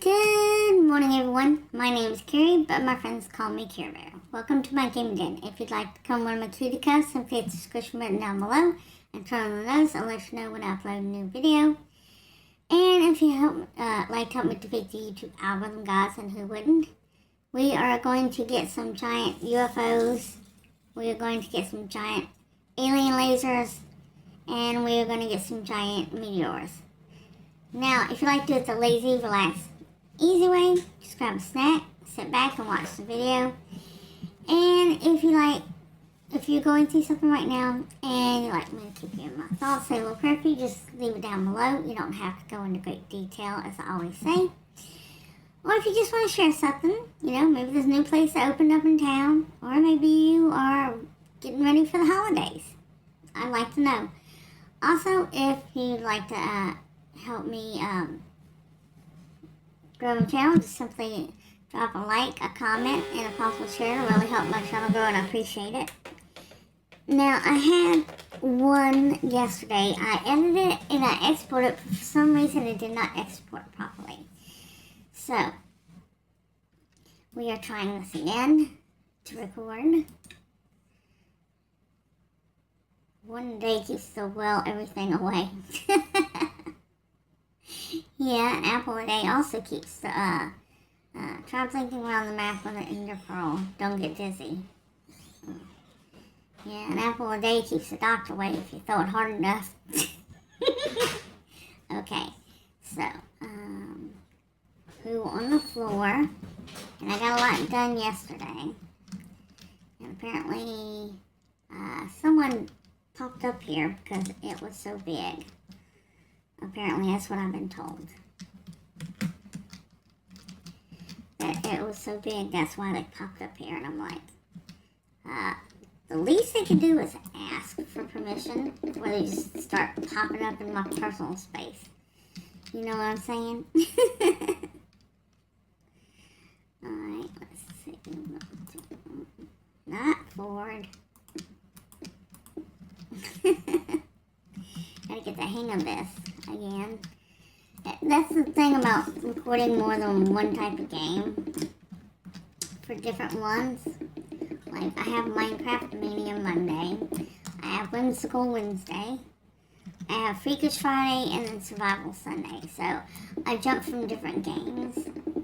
Good morning, everyone. My name is Carrie, but my friends call me Care Bear. Welcome to my gaming den. If you'd like to become one of my cutie cuts, simply hit the subscription button down below and turn on the notice. I'll let you know when I upload a new video. And if you like to help me defeat the YouTube algorithm, guys, and who wouldn't, we are going to get some giant UFOs. We are going to get some giant alien lasers, and we are going to get some giant meteors. Now, if you like to do it the lazy, relaxed, easy way, just grab a snack, sit back and watch the video. And if you're going through something right now and you'd like me to keep you in my thoughts, say a little prayer for you, just leave it down below. You don't have to go into great detail, as I always say. Or if you just want to share something, maybe there's a new place that opened up in town, or maybe you are getting ready for the holidays. I'd like to know. Also, if you'd like to help me grow my channel, just simply drop a like, a comment, and a possible share to really help my channel grow, and I appreciate it. Now, I had one yesterday. I edited it and I exported it, but for some reason it did not export properly. So, we are trying this again to record. One day keeps everything away. Yeah, an apple a day also keeps the, try blinking around the map with an ender pearl. Don't get dizzy. Yeah, an apple a day keeps the doctor away if you throw it hard enough. Okay, so, poo on the floor. And I got a lot done yesterday. And apparently, someone popped up here because it was so big. Apparently, that's what I've been told. That it was so big, that's why they popped up here. And I'm like, the least they can do is ask for permission, where they just start popping up in my personal space. You know what I'm saying? Alright, let's see. Not forward. Gotta get the hang of this again. That's the thing about recording more than one type of game for different ones. Like, I have Craft Mania Monday, I have Whimsical Wednesday, I have Freakish Friday, and then Survival Sunday. So, I jump from different games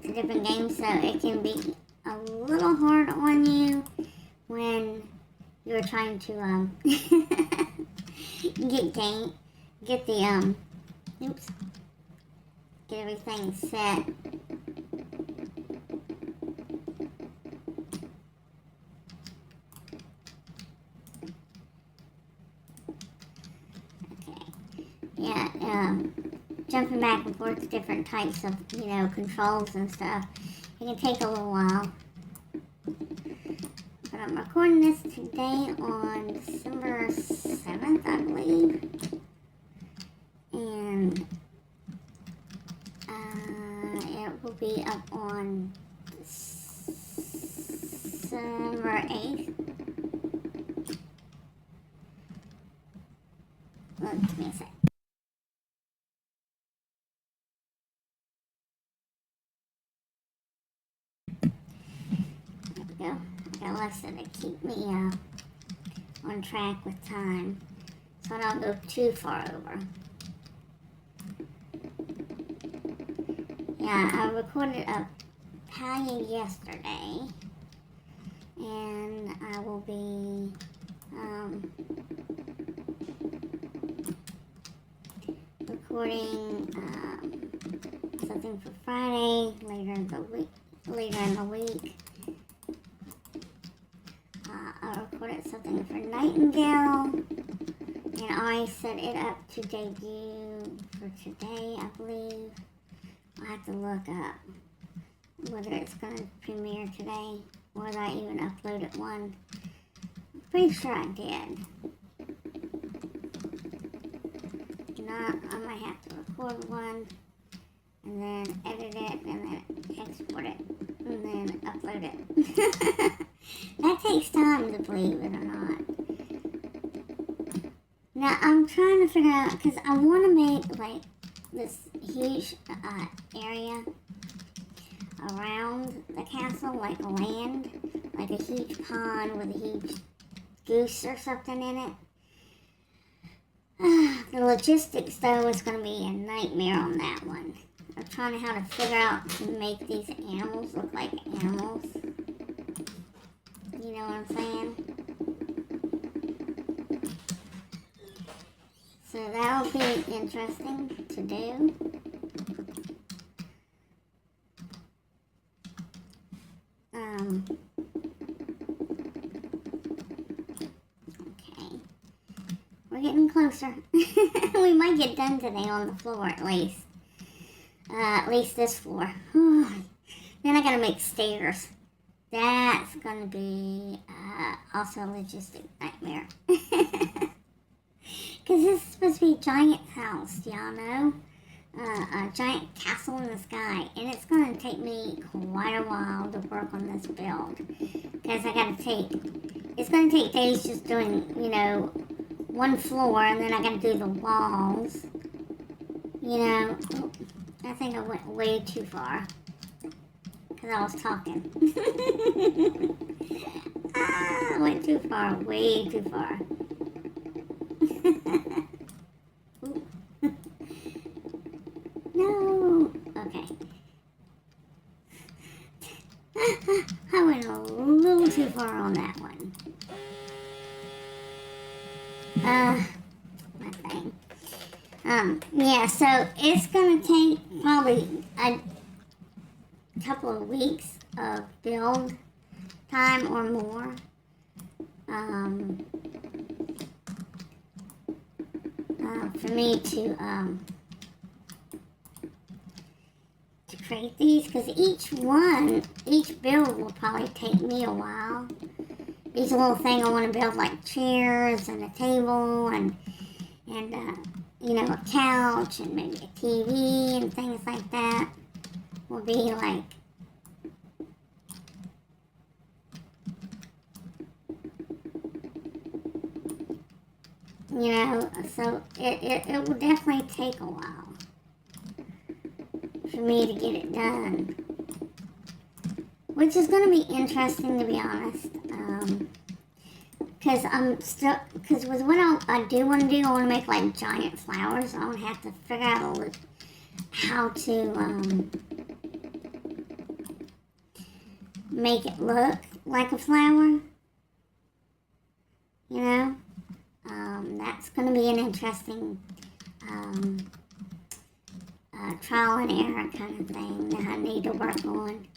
to different games, so it can be a little hard on you when you're trying to, get everything set. Okay. Yeah, jumping back and forth to different types of, controls and stuff. It can take a little while. But I'm recording this today on December 7th, I believe. And it will be up on December 8th. Give me a sec. There we go. I got Alexa to keep me on track with time, so I don't go too far over. Yeah, I recorded a pallium yesterday, and I will be recording something for Friday later in the week. I recorded something for Nightingale, and I set it up to debut for today, I believe. I'll have to look up whether it's going to premiere today, or whether I even uploaded one. I'm pretty sure I did. If not, I might have to record one, and then edit it, and then export it, and then upload it. That takes time, to believe it or not. Now, I'm trying to figure out, because I want to make, like, this huge area around the castle, like land, like a huge pond with a huge goose or something in it. The logistics, though, is going to be a nightmare on that one. I'm trying how to figure out to make these animals look like animals. You know what I'm saying? So that'll be interesting to do. Okay. We're getting closer. We might get done today on the floor at least. At least this floor. Then I gotta make stairs. That's gonna be also a logistic nightmare. Because this is supposed to be a giant house, y'all know? A giant castle in the sky. And it's going to take me quite a while to work on this build. Because it's going to take days just doing, you know, one floor. And then I got to do the walls. You know, I think I went way too far. Because I was talking. I went too far, way too far. No. Okay. I went a little too far on that one. My thing. Yeah, so it's gonna take probably a couple of weeks of build time or more. For me to create these, because each build will probably take me a while. Each little thing I want to build, like chairs and a table and you know, a couch and maybe a TV and things like that, will be like you know, so it will definitely take a while for me to get it done, which is going to be interesting, to be honest, because with what I do want to do, I want to make like giant flowers. I want to have to figure out how to make it look like a flower, you know. That's going to be an interesting trial and error kind of thing that I need to work on.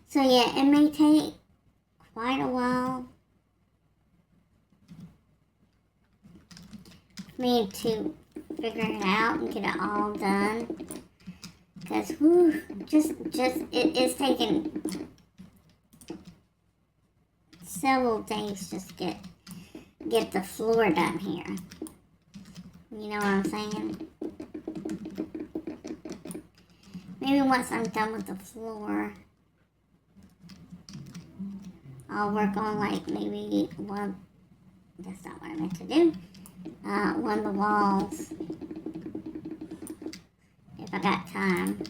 So yeah, it may take quite a while for me to figure it out and get it all done. Because, it is taking several days just to get the floor done here. You know what I'm saying? Maybe once I'm done with the floor, I'll work on like maybe one, that's not what I meant to do, one of the walls. If I got time.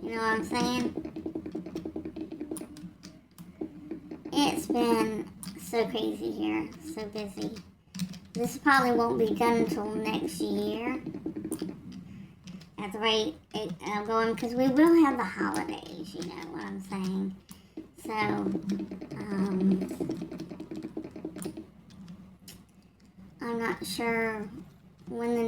You know what I'm saying? It's been so crazy here, so busy. This probably won't be done until next year. At the rate I'm going, because we will have the holidays, you know what I'm saying? So, I'm not sure when the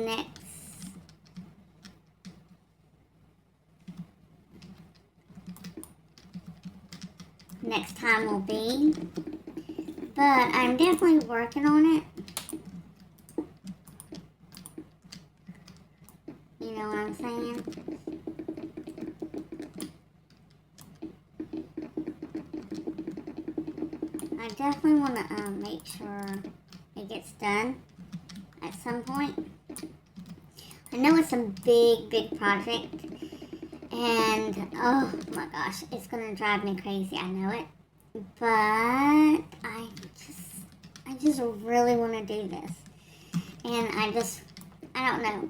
next time will be, but I'm definitely working on it. You know what I'm saying? I definitely want to make sure it gets done at some point. I know it's a big project, And oh my gosh, it's gonna drive me crazy. I know it, but I just really want to do this, and I don't know.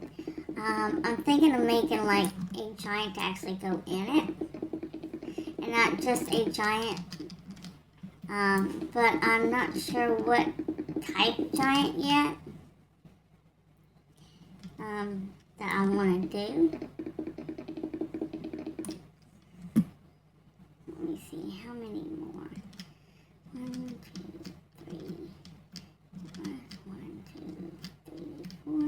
I'm thinking of making like a giant to actually go in it, and not just a giant. But I'm not sure what type giant yet. That I want to do. Let me see how many more. 1, 2, 3, 4. 1, 2, 3, 4.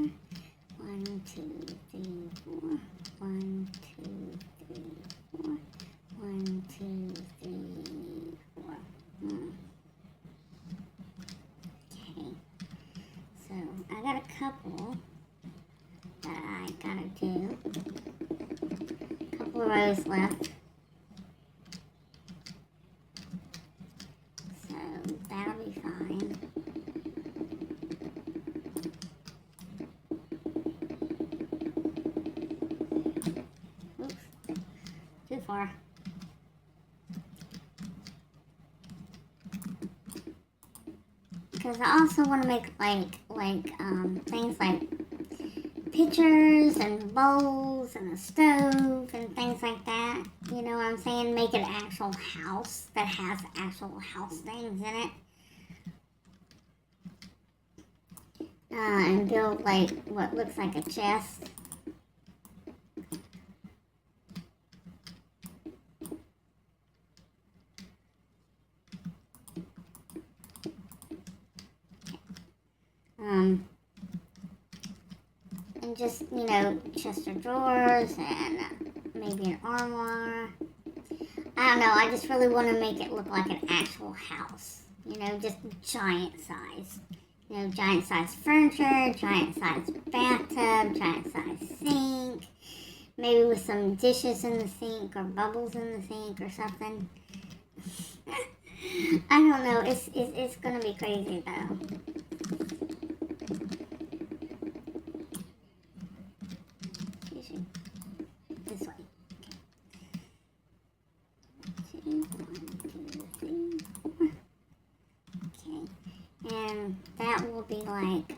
1, 2, 3, 4. 1, 2, 3, 4. 1, 2, 3, 4. Okay. So I got a couple that I gotta do. A couple of rows left. So that'll be fine. Oops. Too far. Because I also want to make things like pictures and bowls and a stove and things like that. You know what I'm saying? Make an actual house that has actual house things in it. And build like what looks like a chest. And just, you know, chest of drawers and maybe an armoire. I don't know, I just really want to make it look like an actual house. You know, just giant size. You know, giant size furniture, giant size bathtub, giant size sink. Maybe with some dishes in the sink or bubbles in the sink or something. I don't know, it's gonna be crazy though. This way. Okay. 1, 2, 3, 4. Okay. And that will be like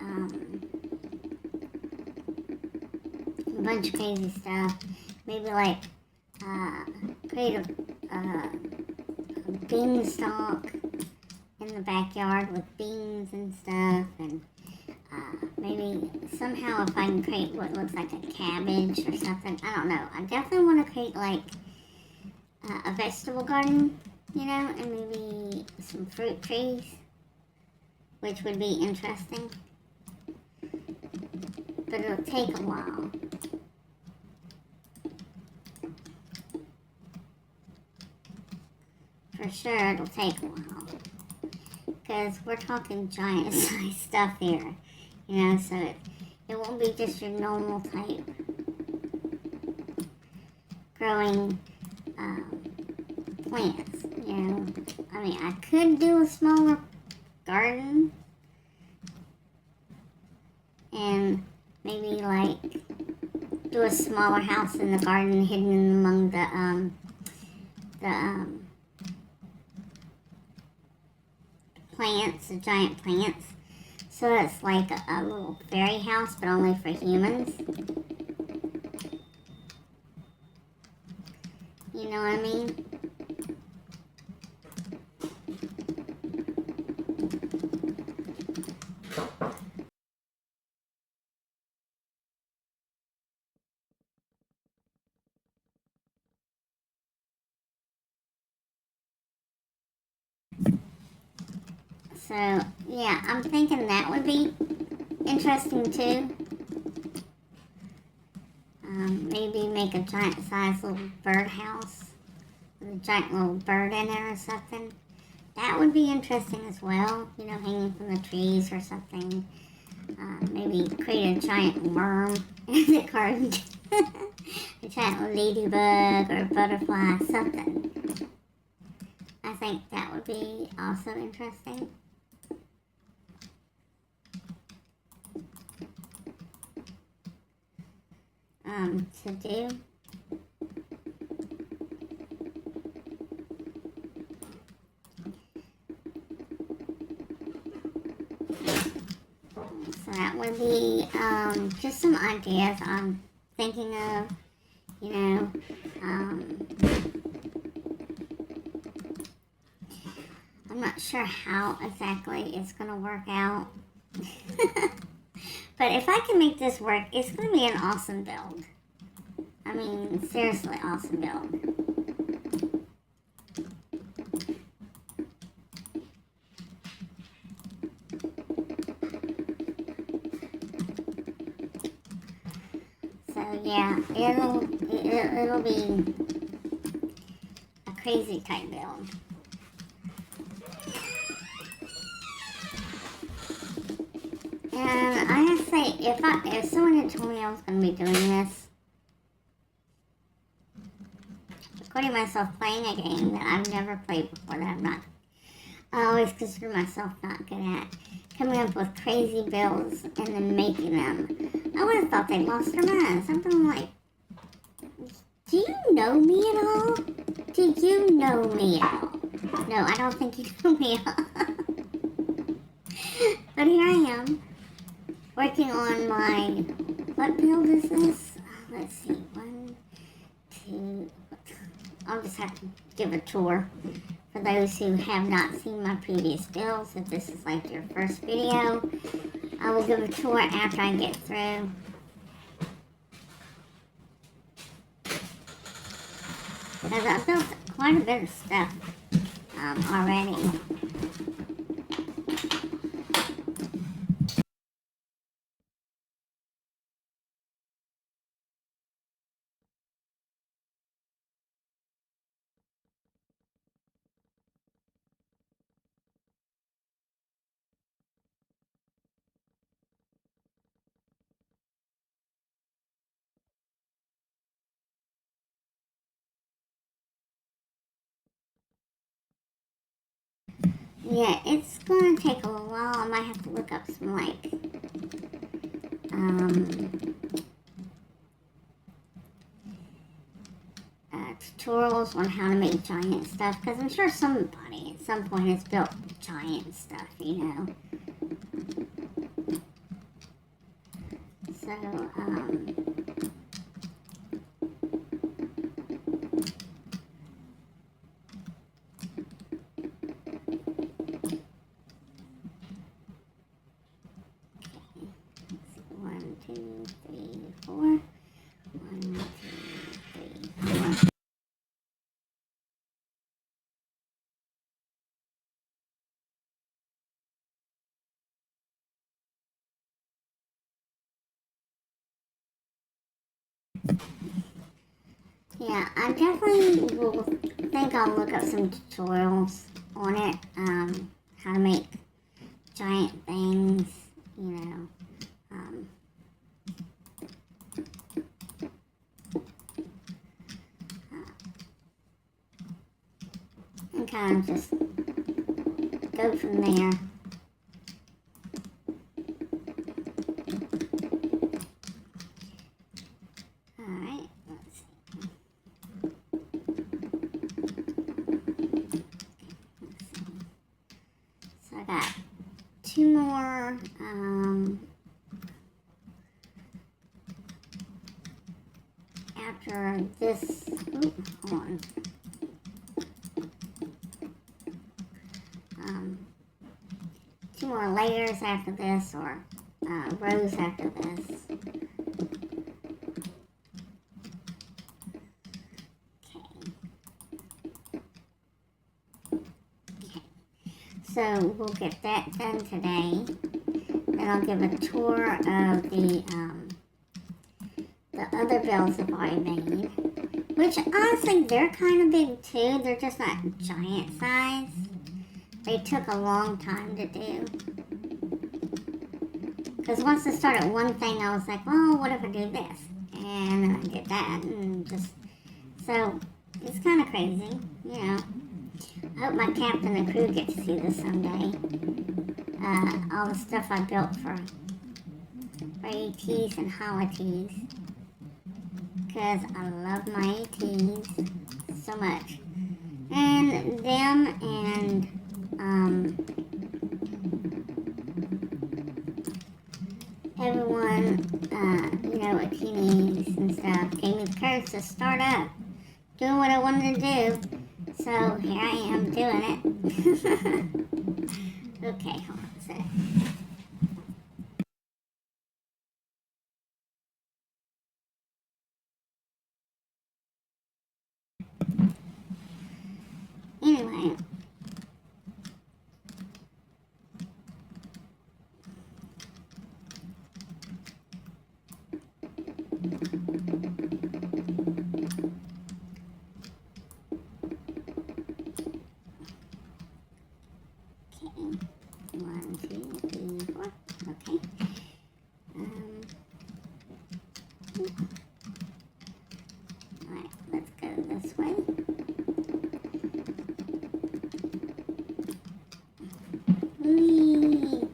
a bunch of crazy stuff. Maybe like create a beanstalk in the backyard with beans and stuff, and maybe somehow if I can create what looks like a cabbage or something. I don't know. I definitely want to create like a vegetable garden, you know, and maybe some fruit trees, which would be interesting. But it'll take a while. For sure, it'll take a while. Because we're talking giant size stuff here. You know, so it won't be just your normal type growing plants, you know. I mean, I could do a smaller garden and maybe like do a smaller house in the garden hidden among the plants, the giant plants. So it's like a little fairy house, but only for humans. You know what I mean? So, yeah, I'm thinking that would be interesting too. Maybe make a giant sized little birdhouse with a giant little bird in it or something. That would be interesting as well, you know, hanging from the trees or something. Maybe create a giant worm in the garden. A giant ladybug or butterfly, something. I think that would be also interesting. To do. just some ideas I'm thinking of, you know. I'm not sure how exactly it's going to work out. But if I can make this work, it's going to be an awesome build. I mean, seriously awesome build. So yeah, it'll be a crazy type build. And I have to say, if someone had told me I was going to be doing this, recording myself playing a game that I've never played before, I always consider myself not good at, coming up with crazy builds and then making them, I would have thought they lost their minds. Something like, do you know me at all? Do you know me at all? No, I don't think you know me at all. But here I am, working on my, what build is this? Let's see, 1, 2, I'll just have to give a tour for those who have not seen my previous builds. If this is like your first video, I will give a tour after I get through. Because I built quite a bit of stuff already. Yeah, it's going to take a little while. I might have to look up some, like, tutorials on how to make giant stuff, because I'm sure somebody at some point has built giant stuff, you know. So, one, two, three, four. 1, 2, 3, 4. Yeah, I definitely will think I'll look up some tutorials on it, how to make giant things, you know, and kind of just go from there. Alright, let's see. So I got 2 more, after this, hold on. 2 more layers after this, or rows after this. Okay. So we'll get that done today. Then I'll give a tour of the other builds I've already made, which honestly they're kind of big too. They're just not giant size. They took a long time to do. Because once I started one thing, I was like, well, what if I do this? And then I did that, and just, so it's kind of crazy, you know. I hope my captain and crew get to see this someday. All the stuff I built for ATs and holidays. Because I love my ATs so much. And them and everyone, what he needs and stuff. Gave me the courage to start up, doing what I wanted to do. So here I am doing it. Okay, hold on a sec. Anyway. One, two, three, four. Okay. Alright, let's go this way. Whee!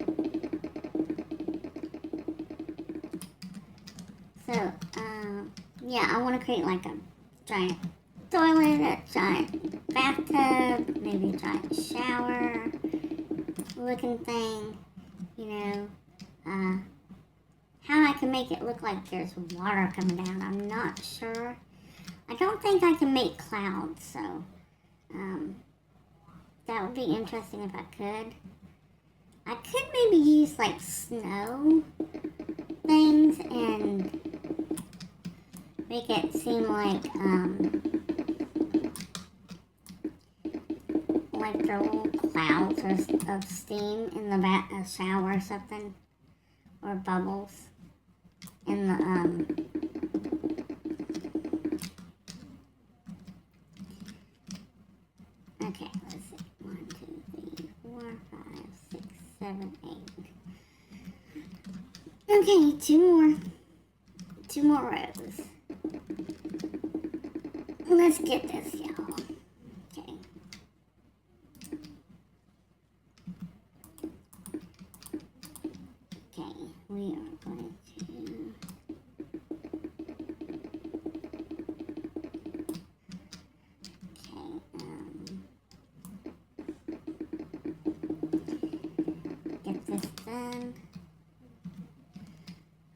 So, yeah, I want to create like a giant toilet, a giant bathtub, maybe a giant shower looking thing, how I can make it look like there's water coming down, I'm not sure. I don't think I can make clouds, so that would be interesting if I could. I could maybe use like snow things and make it seem like there are little clouds of steam in the shower or something, or bubbles in the okay, let's see. 1, 2, 3, 4, 5, 6, 7, 8. Okay, two more rows. Let's get this, y'all. Okay. Okay, we are going to get this done.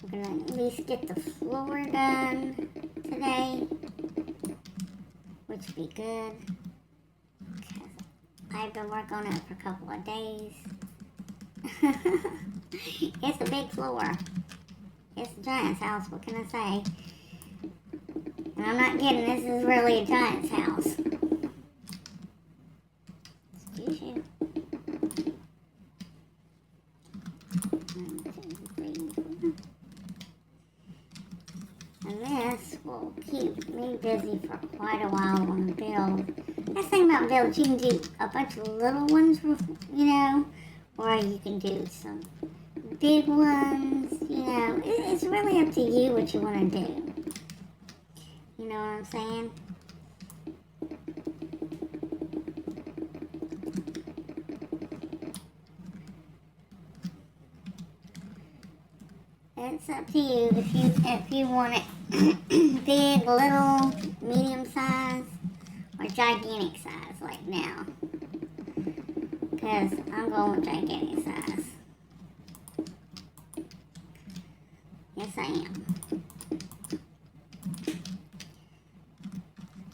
We're gonna at least get the floor done today, which would be good, because I've been working on it for a couple of days. It's a big floor. It's a giant's house, what can I say? And I'm not kidding, this is really a giant's house. Excuse you. 1, 2, 3, 4. And this will keep me busy for quite a while on the build. That's the thing about builds, you can do a bunch of little ones, or you can do some big ones, it's really up to you what you want to do. You know what I'm saying? It's up to you if you want it big, little, medium size, or gigantic size like now. Because I'm going with gigantic size. Yes, I am.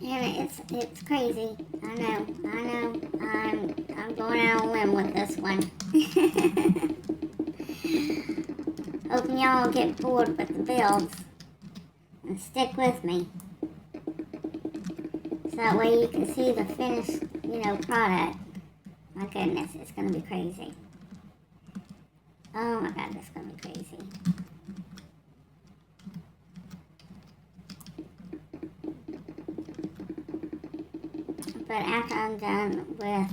And it's crazy. I know. I'm going out on a limb with this one. Hoping y'all get bored with the builds and stick with me. So that way you can see the finished, product. My goodness, it's gonna be crazy. Oh my God, it's gonna be crazy. But after I'm done with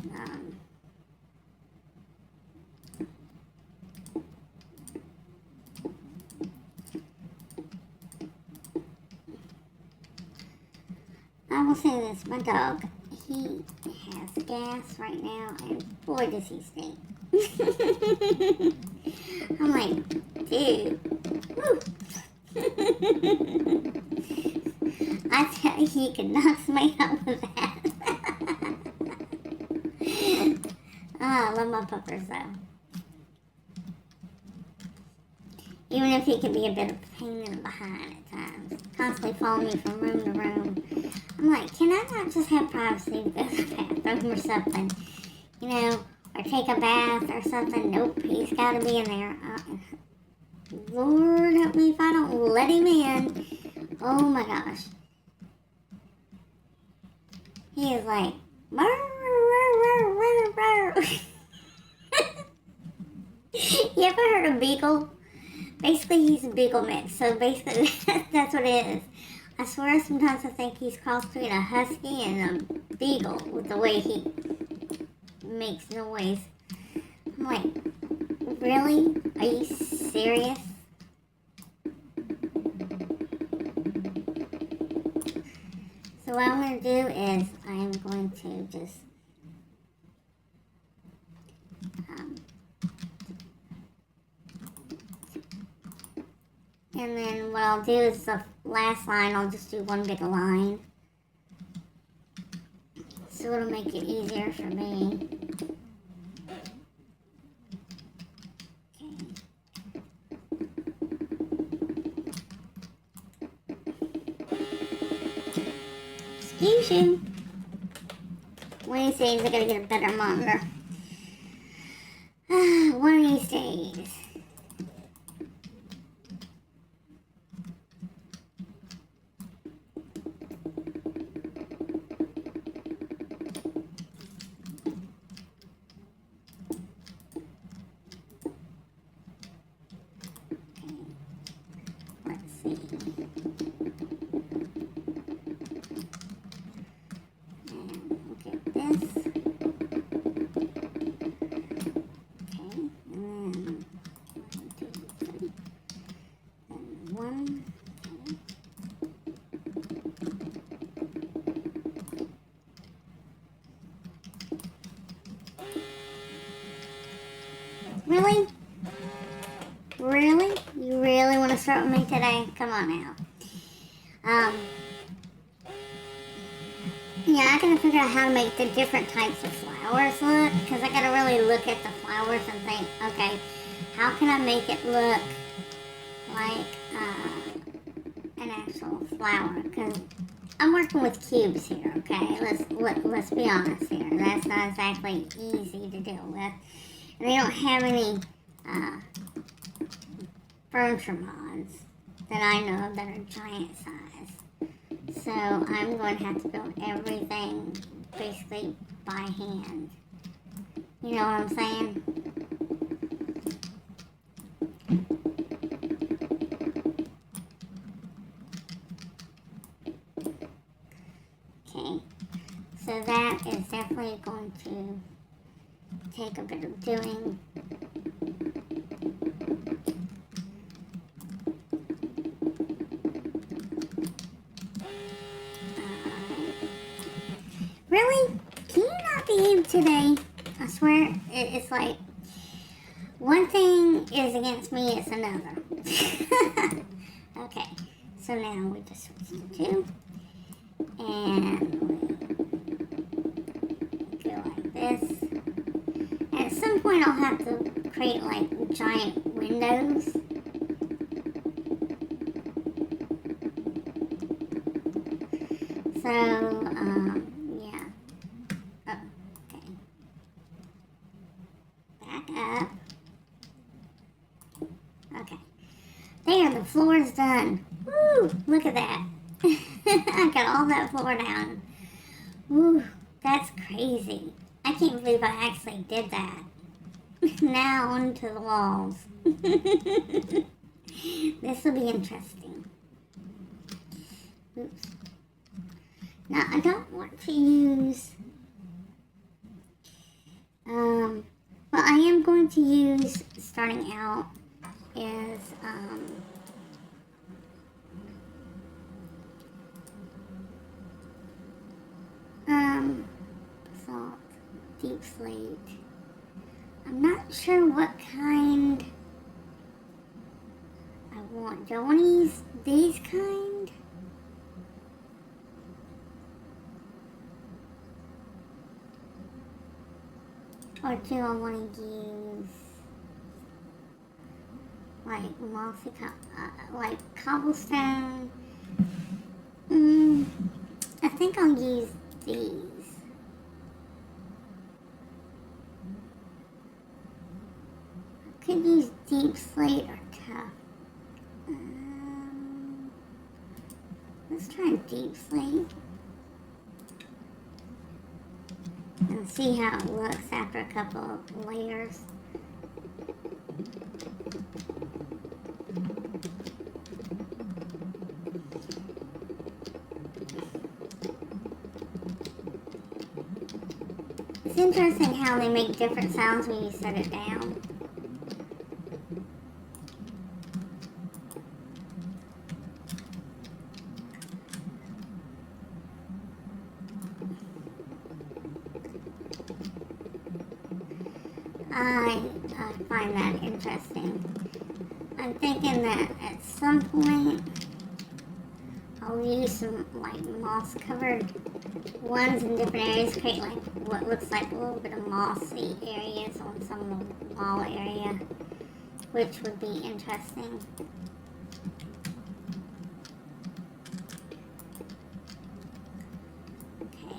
I will say this, my dog, he has gas right now, and boy does he stink. I'm like, dude, woo. I tell you, he could knock somebody out with that. Oh, I love my puppers though. Even if he can be a bit of a pain in the behind at times. Constantly following me from room to room. I'm like, can I not just have privacy to go to the bathroom or something? You know, or take a bath or something? Nope, he's got to be in there. Lord help me if I don't let him in. Oh my gosh. He is like, you ever heard of beagle? Basically, he's a beagle mix. So basically, that's what it is. I swear sometimes I think he's crossed between a husky and a beagle with the way he makes noise. I'm like, really? Are you serious? So what I'm going to do is I'm going to just and then what I'll do is the last line, I'll just do one big line. So it'll make it easier for me. Excuse you. One of these days I gotta get a better monitor. One of these days. Really? Really? You really want to start with me today? Come on now. Yeah, I gotta figure out how to make the different types of flowers look, because I gotta really look at the flowers and think, okay, how can I make it look like an actual flower? Because I'm working with cubes here, okay? Let's be honest here. That's not exactly easy to deal with. And they don't have any furniture mods that I know of that are giant size. So I'm going to have to build everything basically by hand. You know what I'm saying? Okay, so that is definitely going to take a bit of doing. Really? Can you not behave today? I swear, it's like one thing is against me, it's another. Okay, so now we just switch to 2. And we go like this. And at some point I'll have to create like giant windows. So, yeah. Oh, okay. Back up. Okay. There, the floor is done. Woo! Look at that. I got all that floor down. Woo! That's crazy. I can't believe I actually did that. Now onto the walls. This will be interesting. Oops. Now, I don't want to use, well, I am going to use, starting out, is, salt, deep slate. I'm not sure what kind I want. Do I want to use these kind? Or do I want to use like mossy, like cobblestone. I think I'll use these. I could use deep slate or tough. Let's try deep slate and see how it looks after a couple of layers. It's interesting how they make different sounds when you set it down. I find that interesting. I'm thinking that at some point I'll use some like moss covered ones in different areas, create like what looks like a little bit of mossy areas on some of the wall area, which would be interesting. Okay,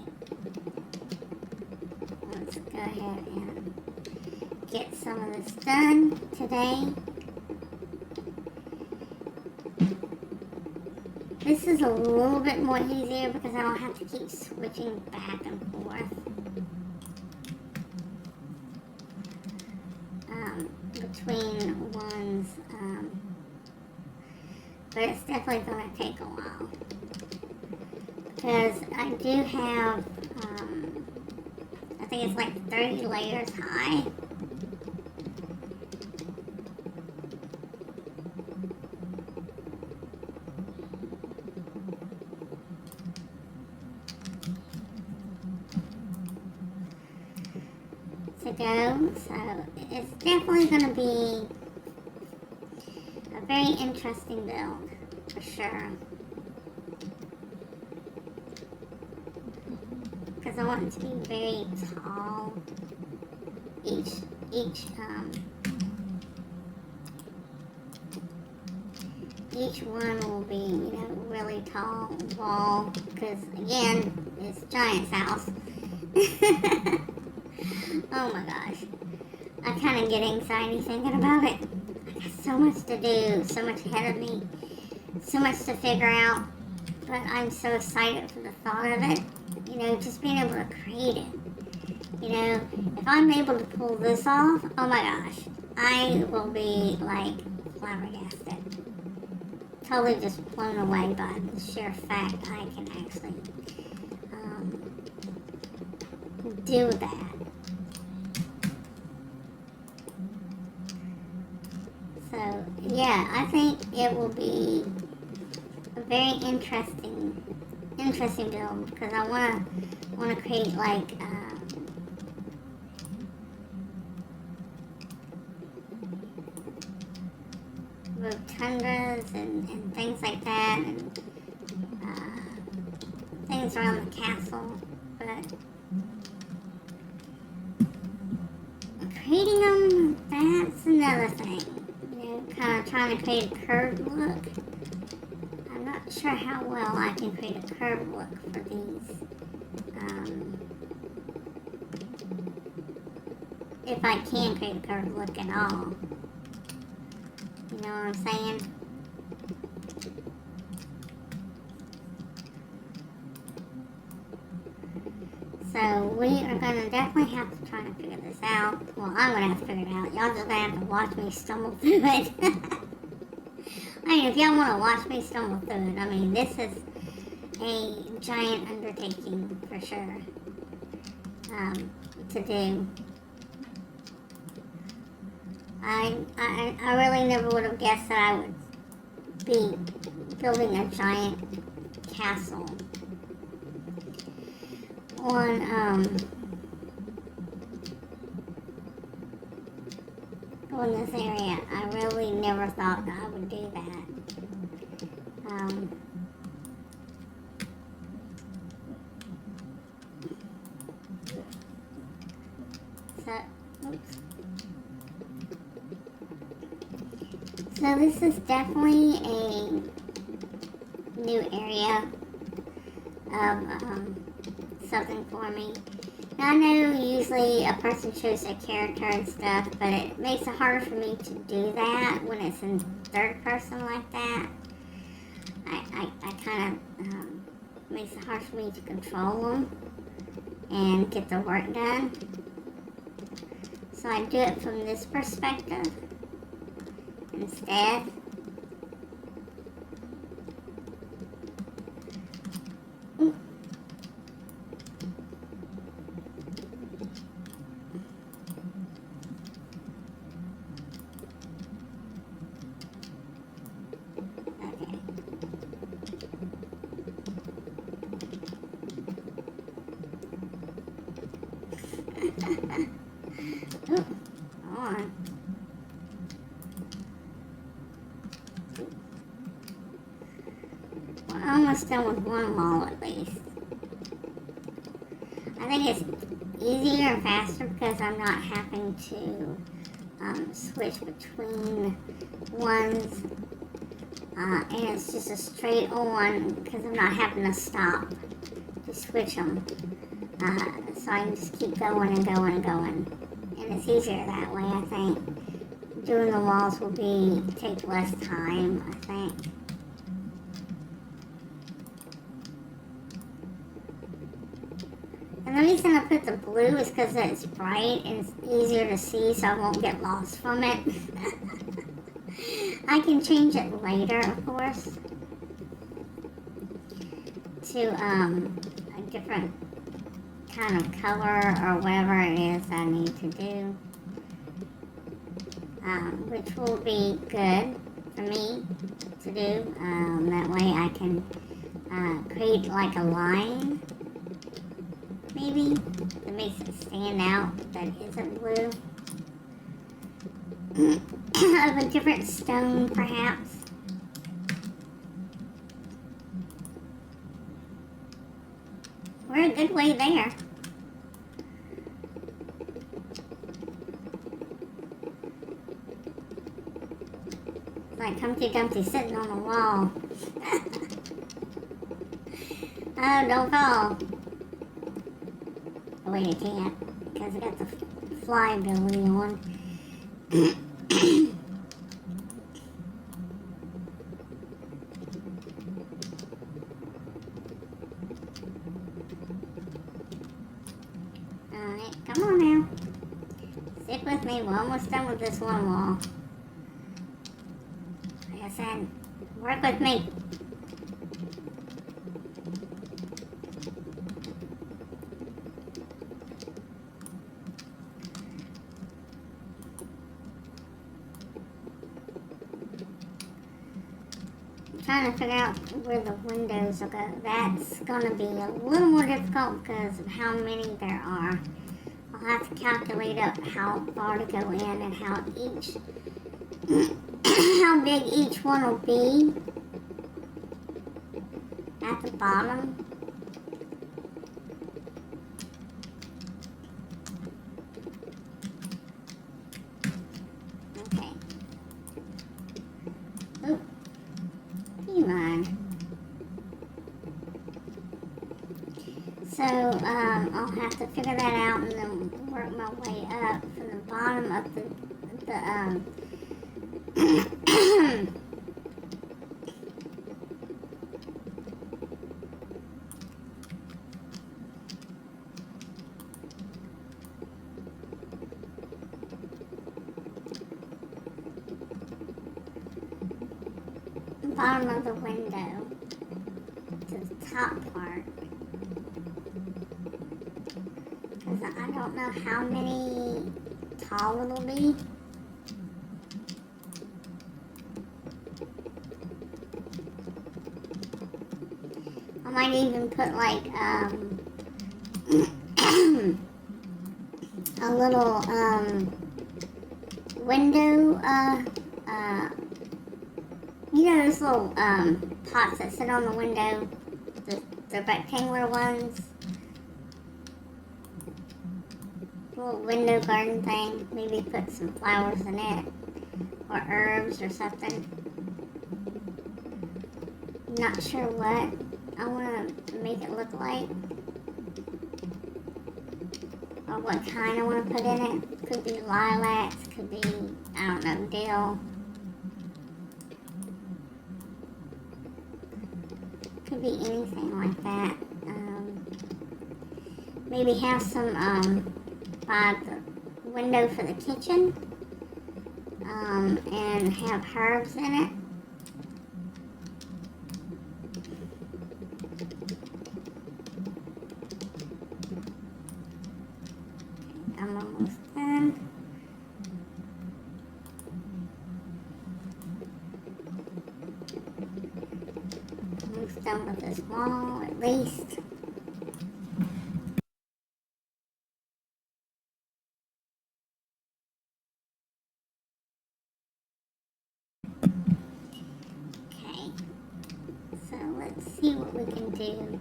let's go ahead and get some of this done today. This is a little bit more easier because I don't have to keep switching back and forth between ones, but it's definitely going to take a while because I do have, I think it's like 30 layers high. To go, so it's definitely going to be a very interesting build for sure, because I want it to be very tall. Each one will be, you know, really tall wall, because again, it's Giant's house. Oh my gosh. I kind of get anxiety thinking about it. I got so much to do, so much ahead of me, so much to figure out, but I'm so excited for the thought of it. You know, just being able to create it. You know, if I'm able to pull this off, oh my gosh, I will be like flabbergasted. Totally just blown away by the sheer fact I can actually do that. So yeah, I think it will be a very interesting build, because I want to create like rotundas and things like that, and things around the castle, but creating them, that's another thing. You know, kind of trying to create a curved look. I'm not sure how well I can create a curved look for these. If I can create a curved look at all. You know what I'm saying? So we are going to definitely have to try to figure this out. Well, I'm going to have to figure it out. Y'all just going to have to watch me stumble through it. I mean, if y'all want to watch me stumble through it, I mean, this is a giant undertaking for sure to do. I really never would have guessed that I would be building a giant castle on this area. I really never thought that I would do that. So So this is definitely a new area of something for me. Now, I know usually a person shows their character and stuff, but it makes it harder for me to do that when it's in third person like that. I kind of makes it hard for me to control them and get the work done. So I do it from this perspective instead. Ooh, on. We're almost done with one wall at least. I think it's easier and faster because I'm not having to switch between ones, and it's just a straight on because I'm not having to stop to switch them. So I can just keep going and going and going. And it's easier that way, I think. Doing the walls will take less time, I think. And the reason I put the blue is because it's bright and it's easier to see, so I won't get lost from it. I can change it later, of course, to a different kind of color or whatever it is I need to do, which will be good for me to do. That way I can create like a line, maybe, that makes it stand out that isn't blue. Of a different stone, perhaps. We're a good way there. It's like Humpty Dumpty sitting on the wall. Oh, don't fall. Oh, wait, I can't, because I got the fly ability on. Alright, come on now. Stick with me, we're almost done with this one wall. Like I said, work with me. Trying to figure out where the windows will go. That's going to be a little more difficult because of how many there are. I'll have to calculate up how far to go in and how each, how big each one will be at the bottom. Okay. Oop. So, I'll have to figure that out and then work my way up from the bottom of the bottom of the window to the top part. Because I don't know how many tall it'll be. I might even put like a little window, you know those little pots that sit on the window, the rectangular ones, little window garden thing. Maybe put some flowers in it, or herbs or something. Not sure what I want to make it look like, or what kind I want to put in it. Could be lilacs, could be, I don't know, dill. Could be anything like that. Maybe have some by the window for the kitchen, and have herbs in it. I'm almost done. Almost done with this wall, at least. Okay, so let's see what we can do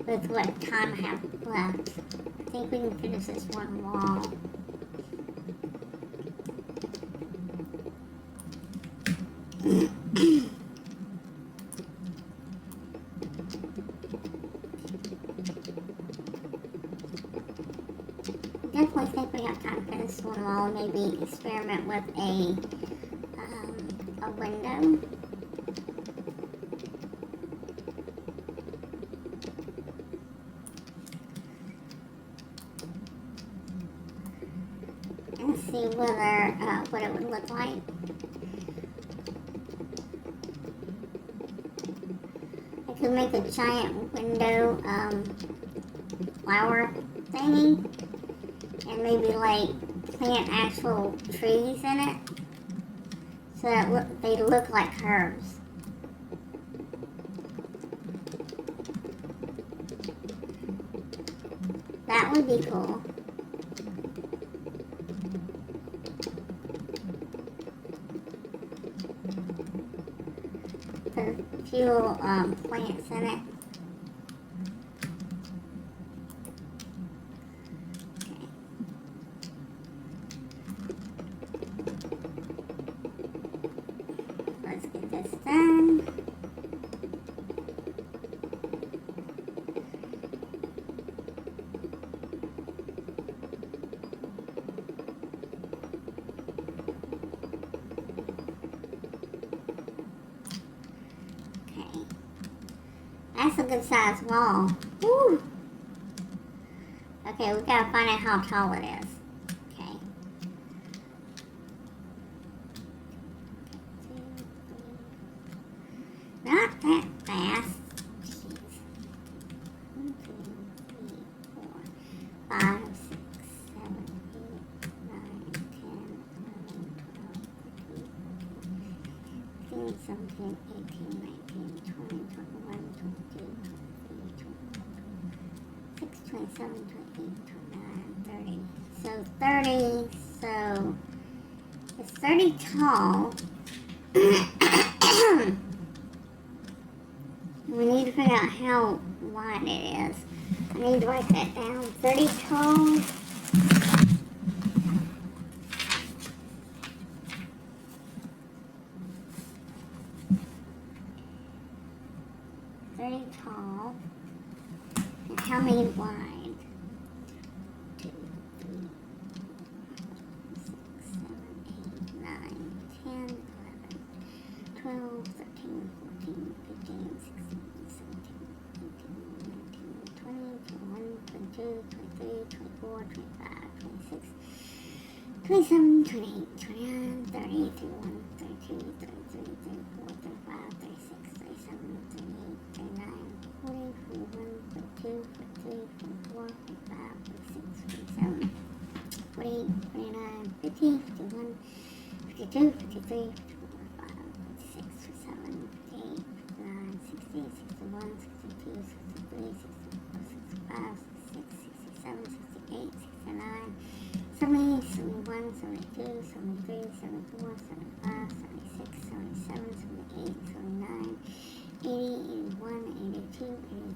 with what time I have left. I think we can finish this one wall. Definitely think we have time to finish one wall and maybe experiment with a window. And see whether what it would look like. I could make a giant window flower thingy, and maybe like plant actual trees in it, so that they look like herbs. That would be cool. Put a few plants in it. Let's get this done. Okay. That's a good size wall. Woo! Okay, we gotta find out how tall it is. Okay. Not that fast. Jeez. 1, 2, 3, 4, 5, 6, 7, 8, 9, 10, 11, 12, 13, 17, 18, 19, 20, 21, 22, 23, 24, 26, 27, 28, 29, 30. So 30, so it's 30 tall. We need to figure out how wide it is. I need to write that down. 30 tall. 30 tall. And how many wide? 2, 3, 6, 7, 8, 9, 10, 11, 12, 13, 14, 15, 16, 17, 18, 19, 20, 21, 22, 23, 24, 25, 26, 27, 28, 29, 30, 31, 32, 33, 34, 35, 36, 37, 38, 39, 40, 41, 42, 43, 44, 45, 46, 47, 48, 49, 50, 51, 52, 53, 54, 55, 56, 57, 58, 59, 60, 61, 62, 63, 64, 65, 66, 67, 68, 69, 70, 71, 72, 73, 74, 75, 76, 77, 78, 79, 80, 81, 82,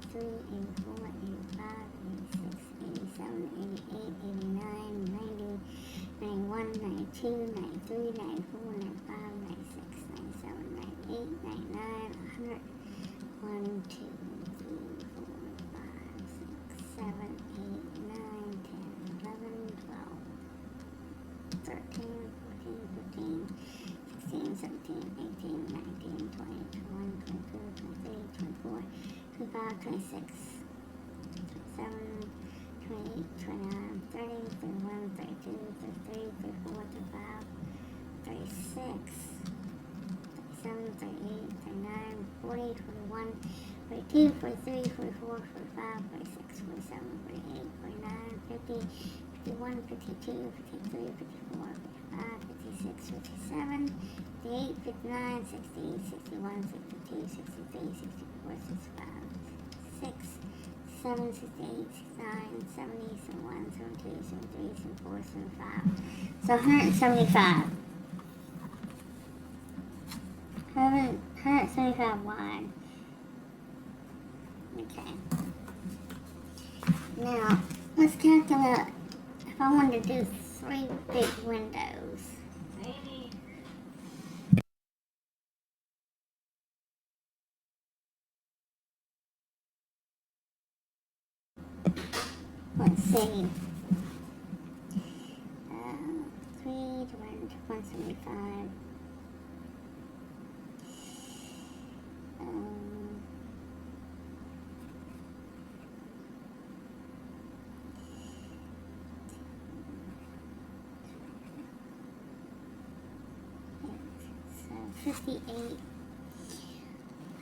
83, 84, 85, 86, 87, 88, 89, 90, 91, 92, 93, 94, 95, 99, 100. 1, 2, 3, 4, 5, 6, 7, 8, 9, 10, 11, 12, 13, 14, 15, 16, 17, 18, 19, 20, 21, 22, 23, 24, 25, 26, 27, 28, 29, 30, 31, 32, 33, 34, 35, 36, 37, 38, 39, 40, 41, 42, 43, 44, 45, 46, 47, 48, 49, 50, 51, 52, 53, 54, 55, 56, 57, 58, 59, 60, 61, 62, 63, 64, 65, 6, 7, 68, 69, 70, 71, 72, 73, 74, 75. So 175. 175 wide. Okay. Now, let's calculate if I wanted to do 3 big windows. Let's see. 3 divided to 175. So 58.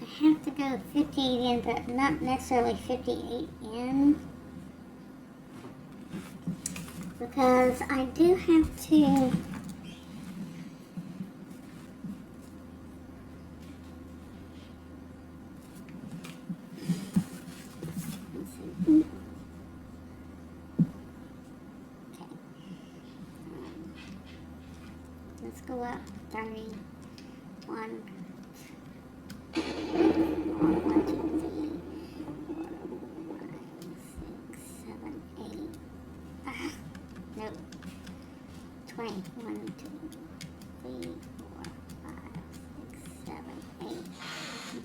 I have to go 58 in, but not necessarily 58 in. Because I do have to let's go up 30. 1, 2, 3, 4, 5, 6, 7, 8. Nope. 20. 1, 2, 3, 4, 5, 6, 7, 8,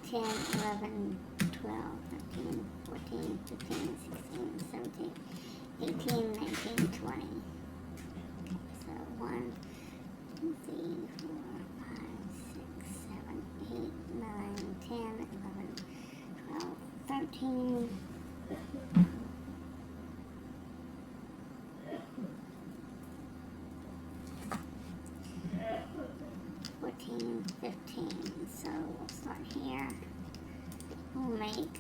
10, 11, 12, 13, 14, 15, 16, 17, 18, 19, 20. Okay, so 1, 2, 3, 4, 5, 6, 7, 8, 9, 10, 11, 12, 13, 14, 15. So we'll start here. We'll make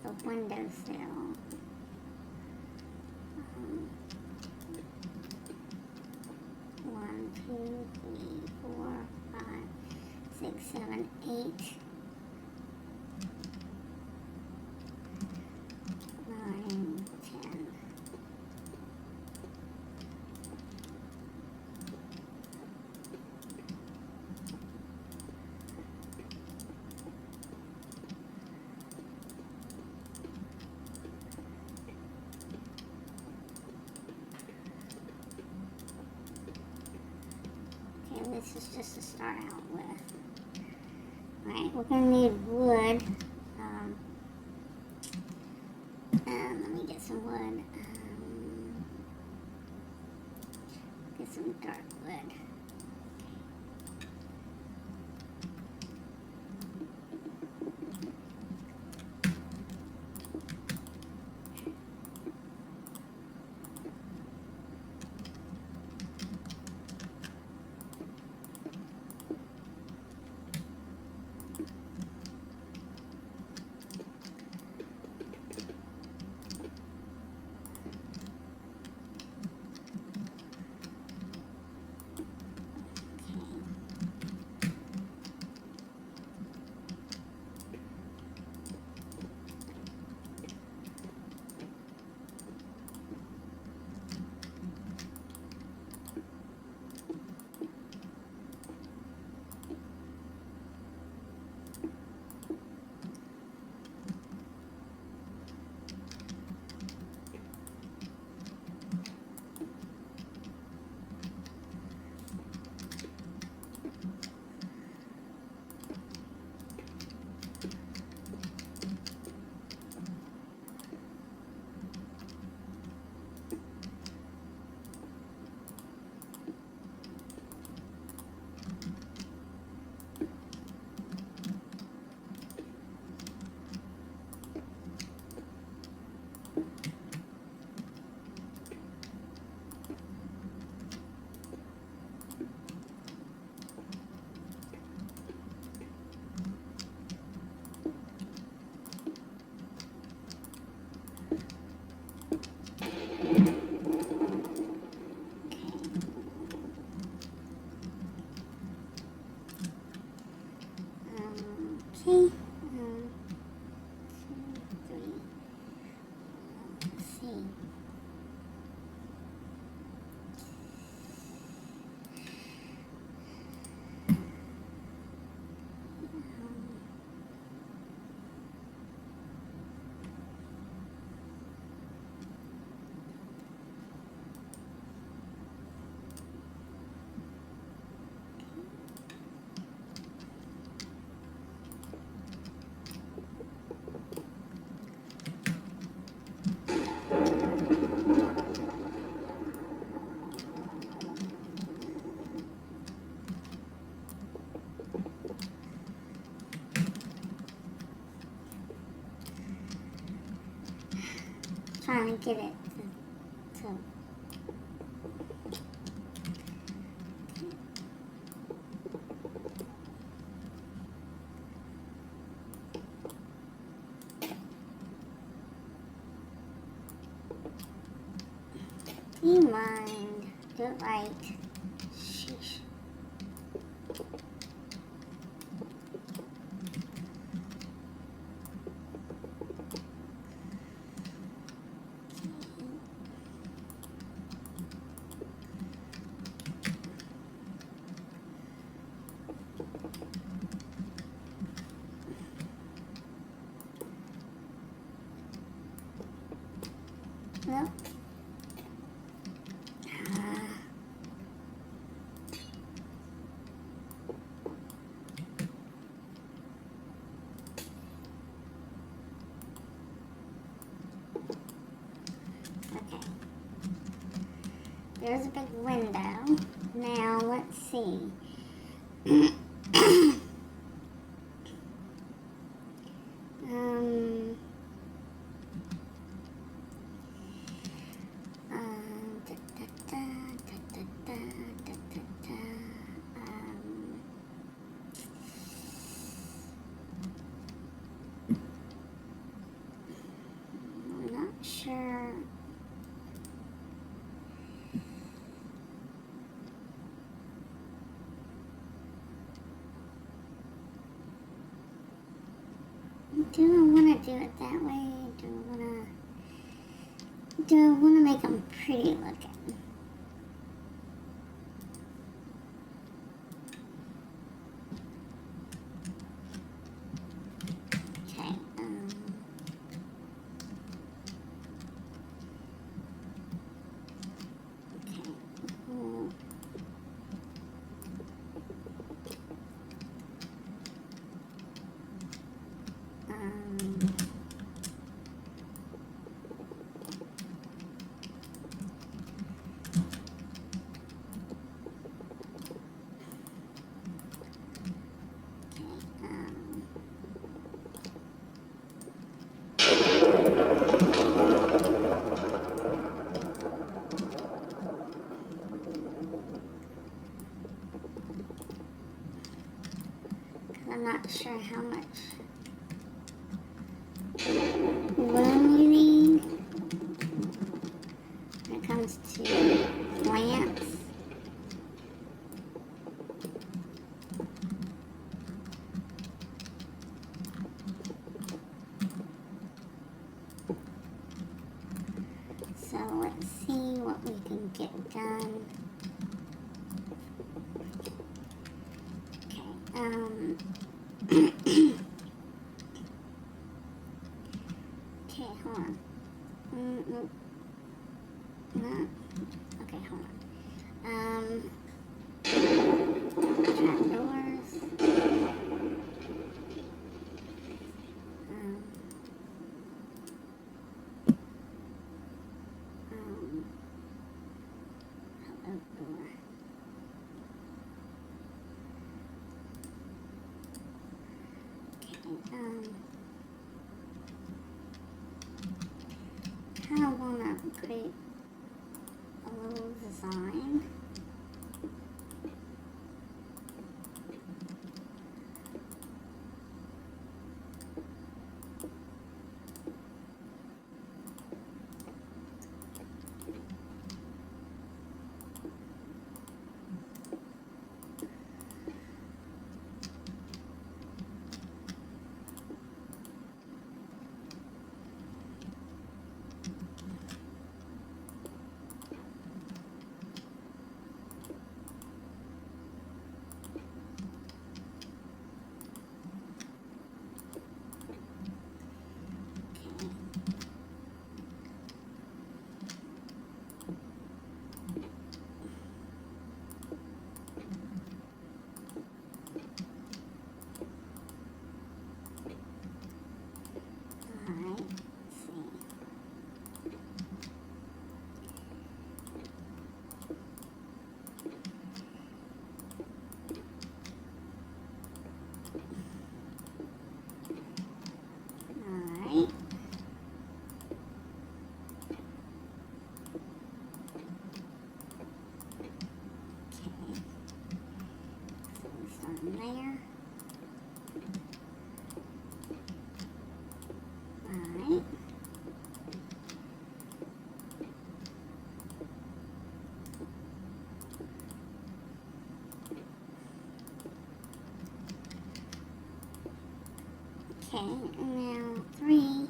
the windowsill. 1, 2, 3, 4, 5, 6, 7, 8, 9, 10. Okay, this is just to start out with. Alright, we're going to need wood. Let me get some wood. Get some dark wood. trying to get it to do you mind? Do it right. Sheesh. Nope. Okay. There's a big window. Now let's see. I'm not sure. Do I want to do it that way? Do I want to make them pretty looking? Okay. Okay. I'm not sure how much room you need when it comes to plants. So let's see what we can get done. Okay, hold on. No. Okay, hold on. Trapdoors. Hello, door. Kind of want to create a little design. Okay, now 3.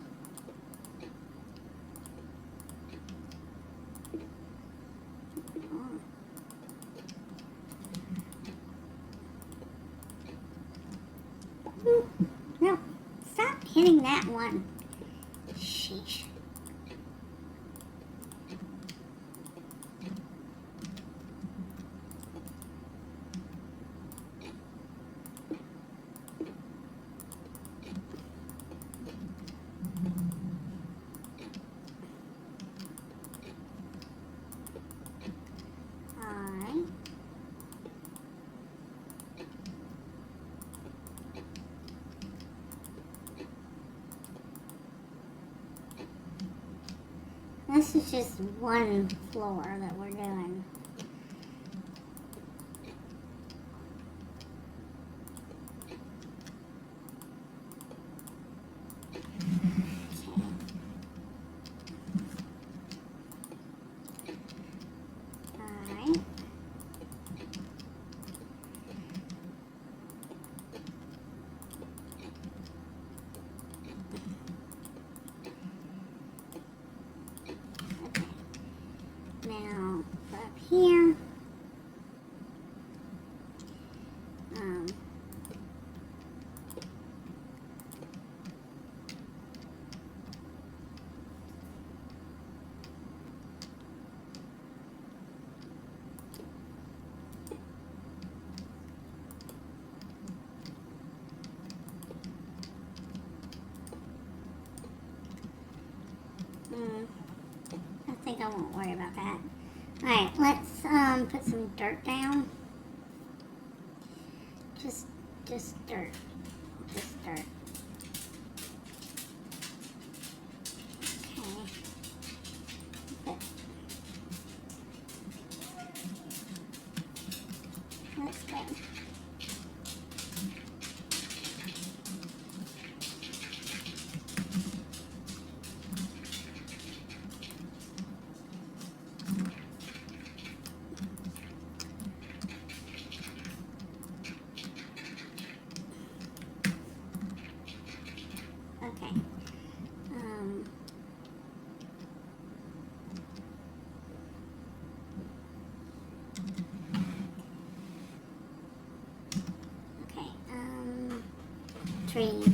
No, stop hitting that one. Sheesh. Alright. This is just one floor that we're doing. Alright. Okay. Now, up here. Um, I think I won't worry about that. Alright, let's put some dirt down. Just dirt. Just dirt. Okay. But that's good. Okay. Okay. Trees.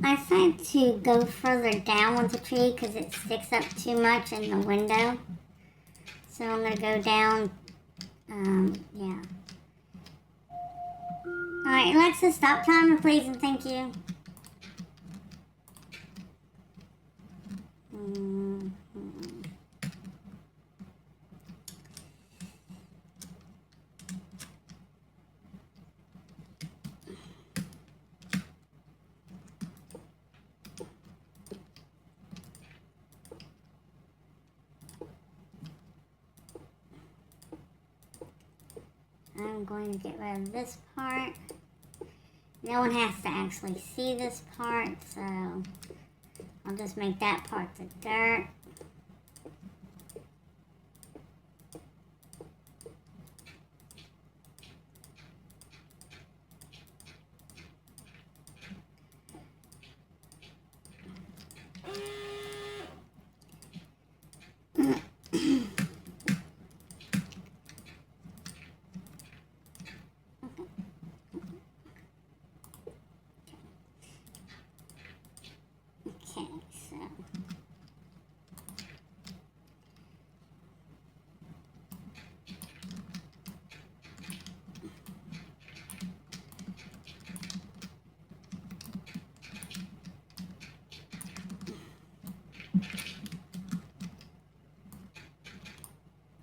I decided to go further down with the tree because it sticks up too much in the window. So I'm going to go down, yeah. Alright, Alexa, stop timer, please, and thank you. I'm going to get rid of this part. No one has to actually see this part, so I'll just make that part the dirt. Okay, so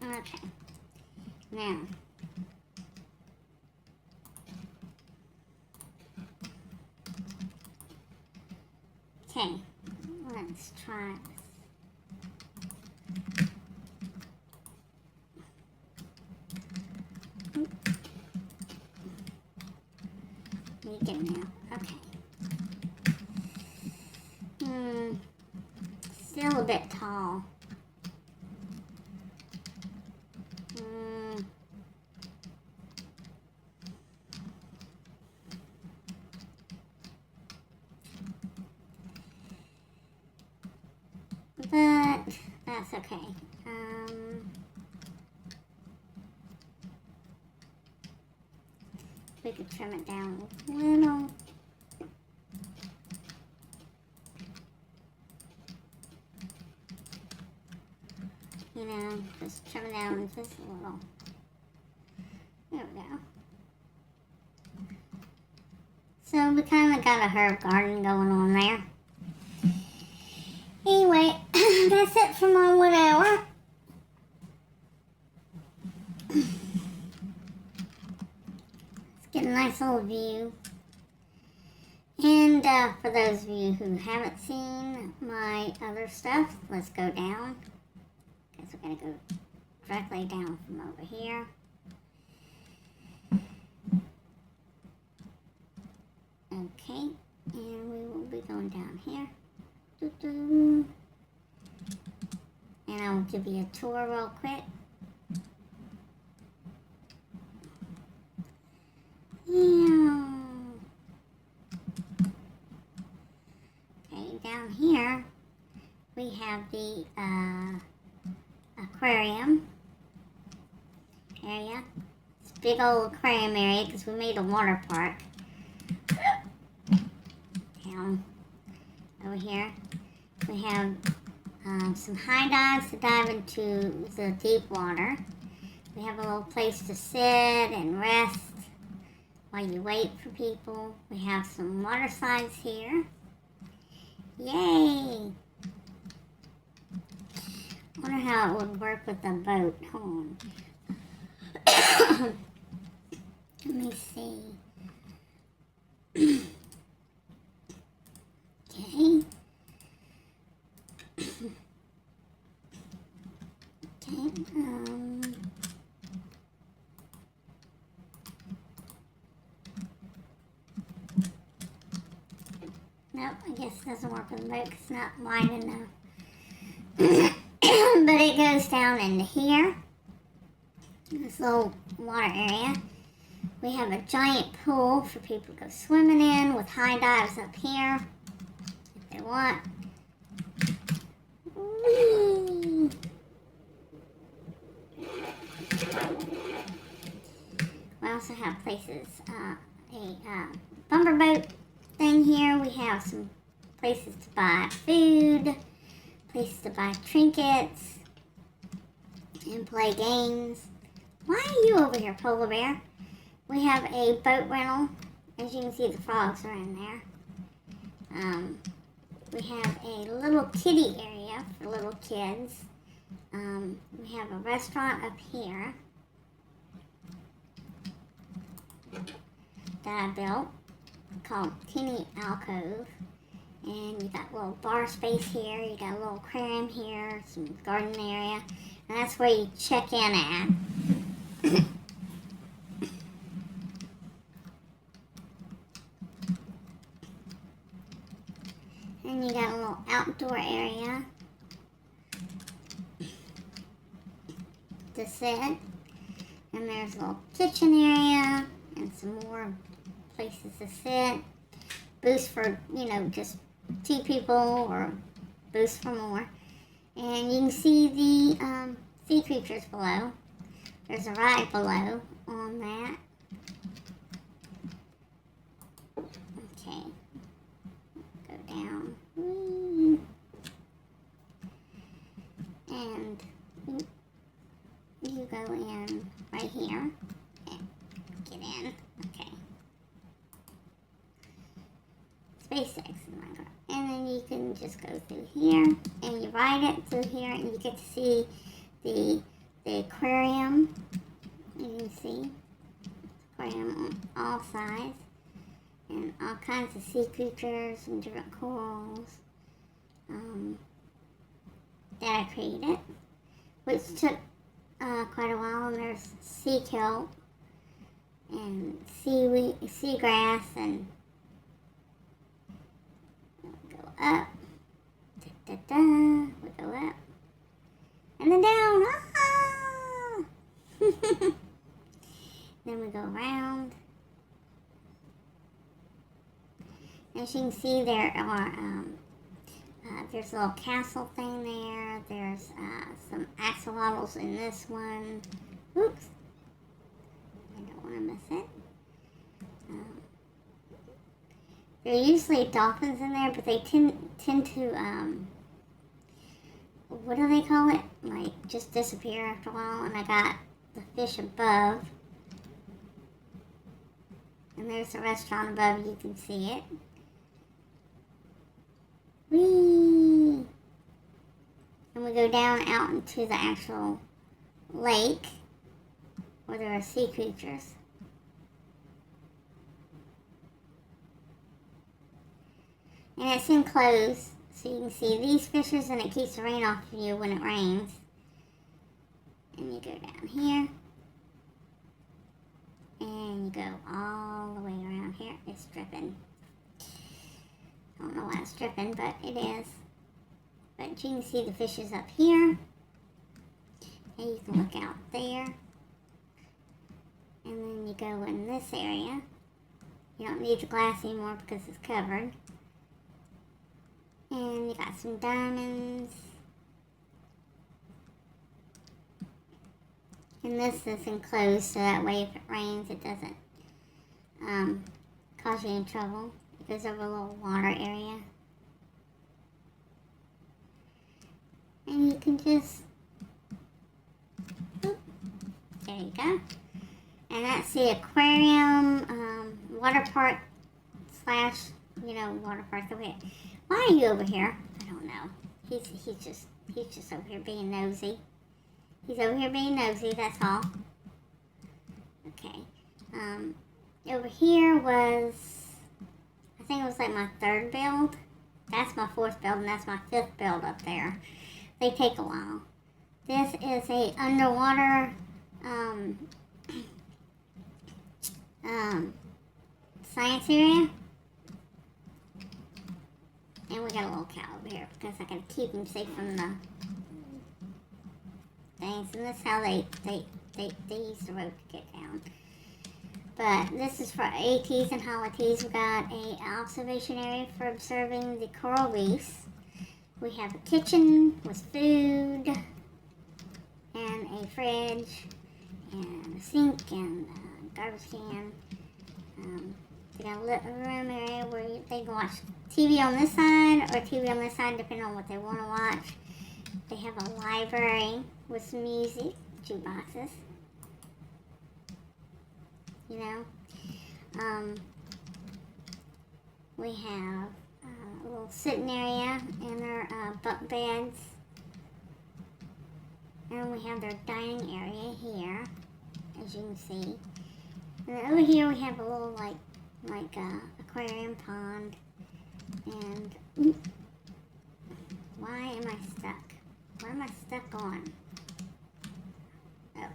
okay. Now okay, let's try this. You get it now. Okay. Still a bit tall. But that's okay. We could trim it down a little. You know, just trim it down just a little. There we go. So we kind of got a herb garden going on there. Anyway, that's it for my 1 hour. Let's get a nice little view. And for those of you who haven't seen my other stuff, let's go down. Guess we're going to go directly down from over here. Okay, and we will be going down here. And I will give you a tour real quick. Okay, down here we have the aquarium area. It's a big old aquarium area because we made a water park. Down over here we have some high dives to dive into the deep water. We have a little place to sit and rest while you wait for people. We have some water slides here. Yay! I wonder how it would work with the boat. Hold on. Let me see. Okay. Nope, I guess it doesn't work with the boat because it's not wide enough. But it goes down into here. This little water area. We have a giant pool for people to go swimming in with high dives up here if they want. Whee! We also have places, a bumper boat thing here. We have some places to buy food, places to buy trinkets, and play games. Why are you over here, Polar Bear? We have a boat rental. As you can see, the frogs are in there. We have a little kiddie area for little kids. We have a restaurant up here that I built called Teeny Alcove. And you got a little bar space here. You got a little aquarium here, some garden area. And that's where you check in at. And you got a little outdoor area to sit. And there's a little kitchen area and some more places to sit. Booths for, just 2 people, or booths for more. And you can see the sea creatures below. There's a ride below on that. Okay. Go down. Whee. And you go in right here. And get in. Okay. SpaceX in my car. And then you can just go through here, and you ride it through here, and you get to see the aquarium. You can see aquarium on all sides, and all kinds of sea creatures and different corals that I created, which took quite a while. And there's sea kelp and seaweed, seagrass, and up, we go up, and then down, then we go around. As you can see, there are, there's a little castle thing there. There's some axolotls in this one. Oops, I don't want to miss it. There are usually dolphins in there, but they tend to, what do they call it? Like, just disappear after a while. And I got the fish above. And there's a restaurant above, you can see it. Whee! And we go down out into the actual lake, where there are sea creatures. And it's enclosed, so you can see these fishes, and it keeps the rain off of you when it rains. And you go down here, and you go all the way around here. It's dripping. I don't know why it's dripping, but it is. But you can see the fishes up here, and you can look out there. And then you go in this area. You don't need the glass anymore because it's covered. And you got some diamonds. And this is enclosed, so that way if it rains, it doesn't cause you any trouble. It goes over a little water area. And you can just, there you go. And that's the aquarium, water park slash, water park. Why are you over here? I don't know. He's just over here being nosy. He's over here being nosy, that's all. Okay. Over here was, I think it was like my 3rd build. That's my 4th build, and that's my 5th build up there. They take a while. This is a underwater science area. And we got a little cow over here because I gotta keep him safe from the things. And this is how they use the rope to get down. But this is for ATs and holidays. We got a observation area for observing the coral reefs. We have a kitchen with food and a fridge and a sink and a garbage can. They got a little room area where they can watch TV on this side or TV on this side, depending on what they want to watch. They have a library with some music, jukeboxes. You know, we have a little sitting area and their bunk beds, and we have their dining area here, as you can see. And then over here we have a little like aquarium pond. And why am I stuck? What am I stuck on? Oh,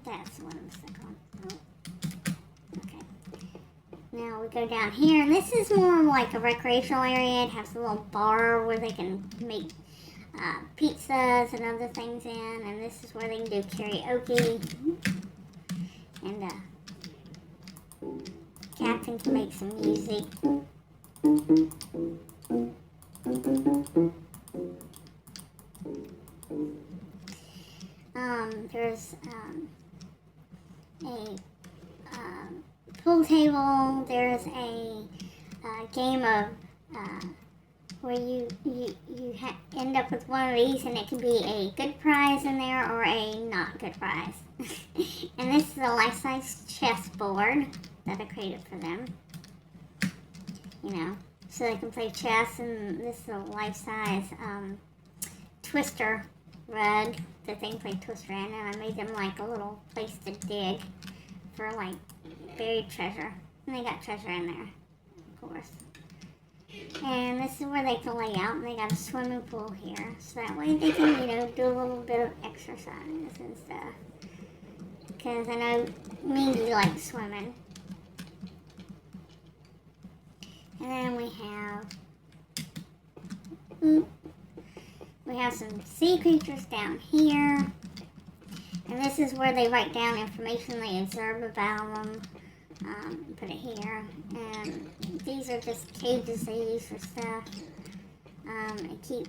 that's what I'm stuck on. Oh. Okay. Now we go down here, and this is more like a recreational area. It has a little bar where they can make pizzas and other things in, and this is where they can do karaoke. And Captain can make some music. There's a pool table. There's a game of where you end up with one of these, and it can be a good prize in there or a not good prize. And this is a life-size chessboard that I created for them. You know, so they can play chess, and this is a life-size twister rug that they can play twister in, and I made them like a little place to dig for like buried treasure. And they got treasure in there, of course. And this is where they can lay out, and they got a swimming pool here, so that way they can, you know, do a little bit of exercise and stuff. Because I know Mingy likes swimming. And then we have some sea creatures down here. And this is where they write down information they observe about them. Put it here. And these are just cages they use for stuff. And keep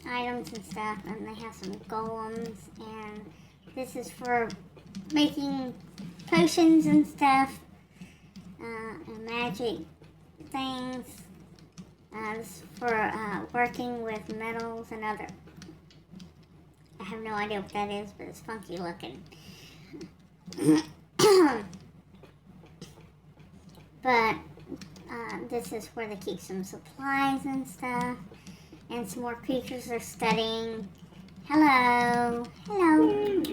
items and stuff. And they have some golems. And this is for making potions and stuff. And magic things. This is for working with metals and other. I have no idea what that is, but it's funky looking. But this is where they keep some supplies and stuff. And some more creatures are studying. Hello. Hello.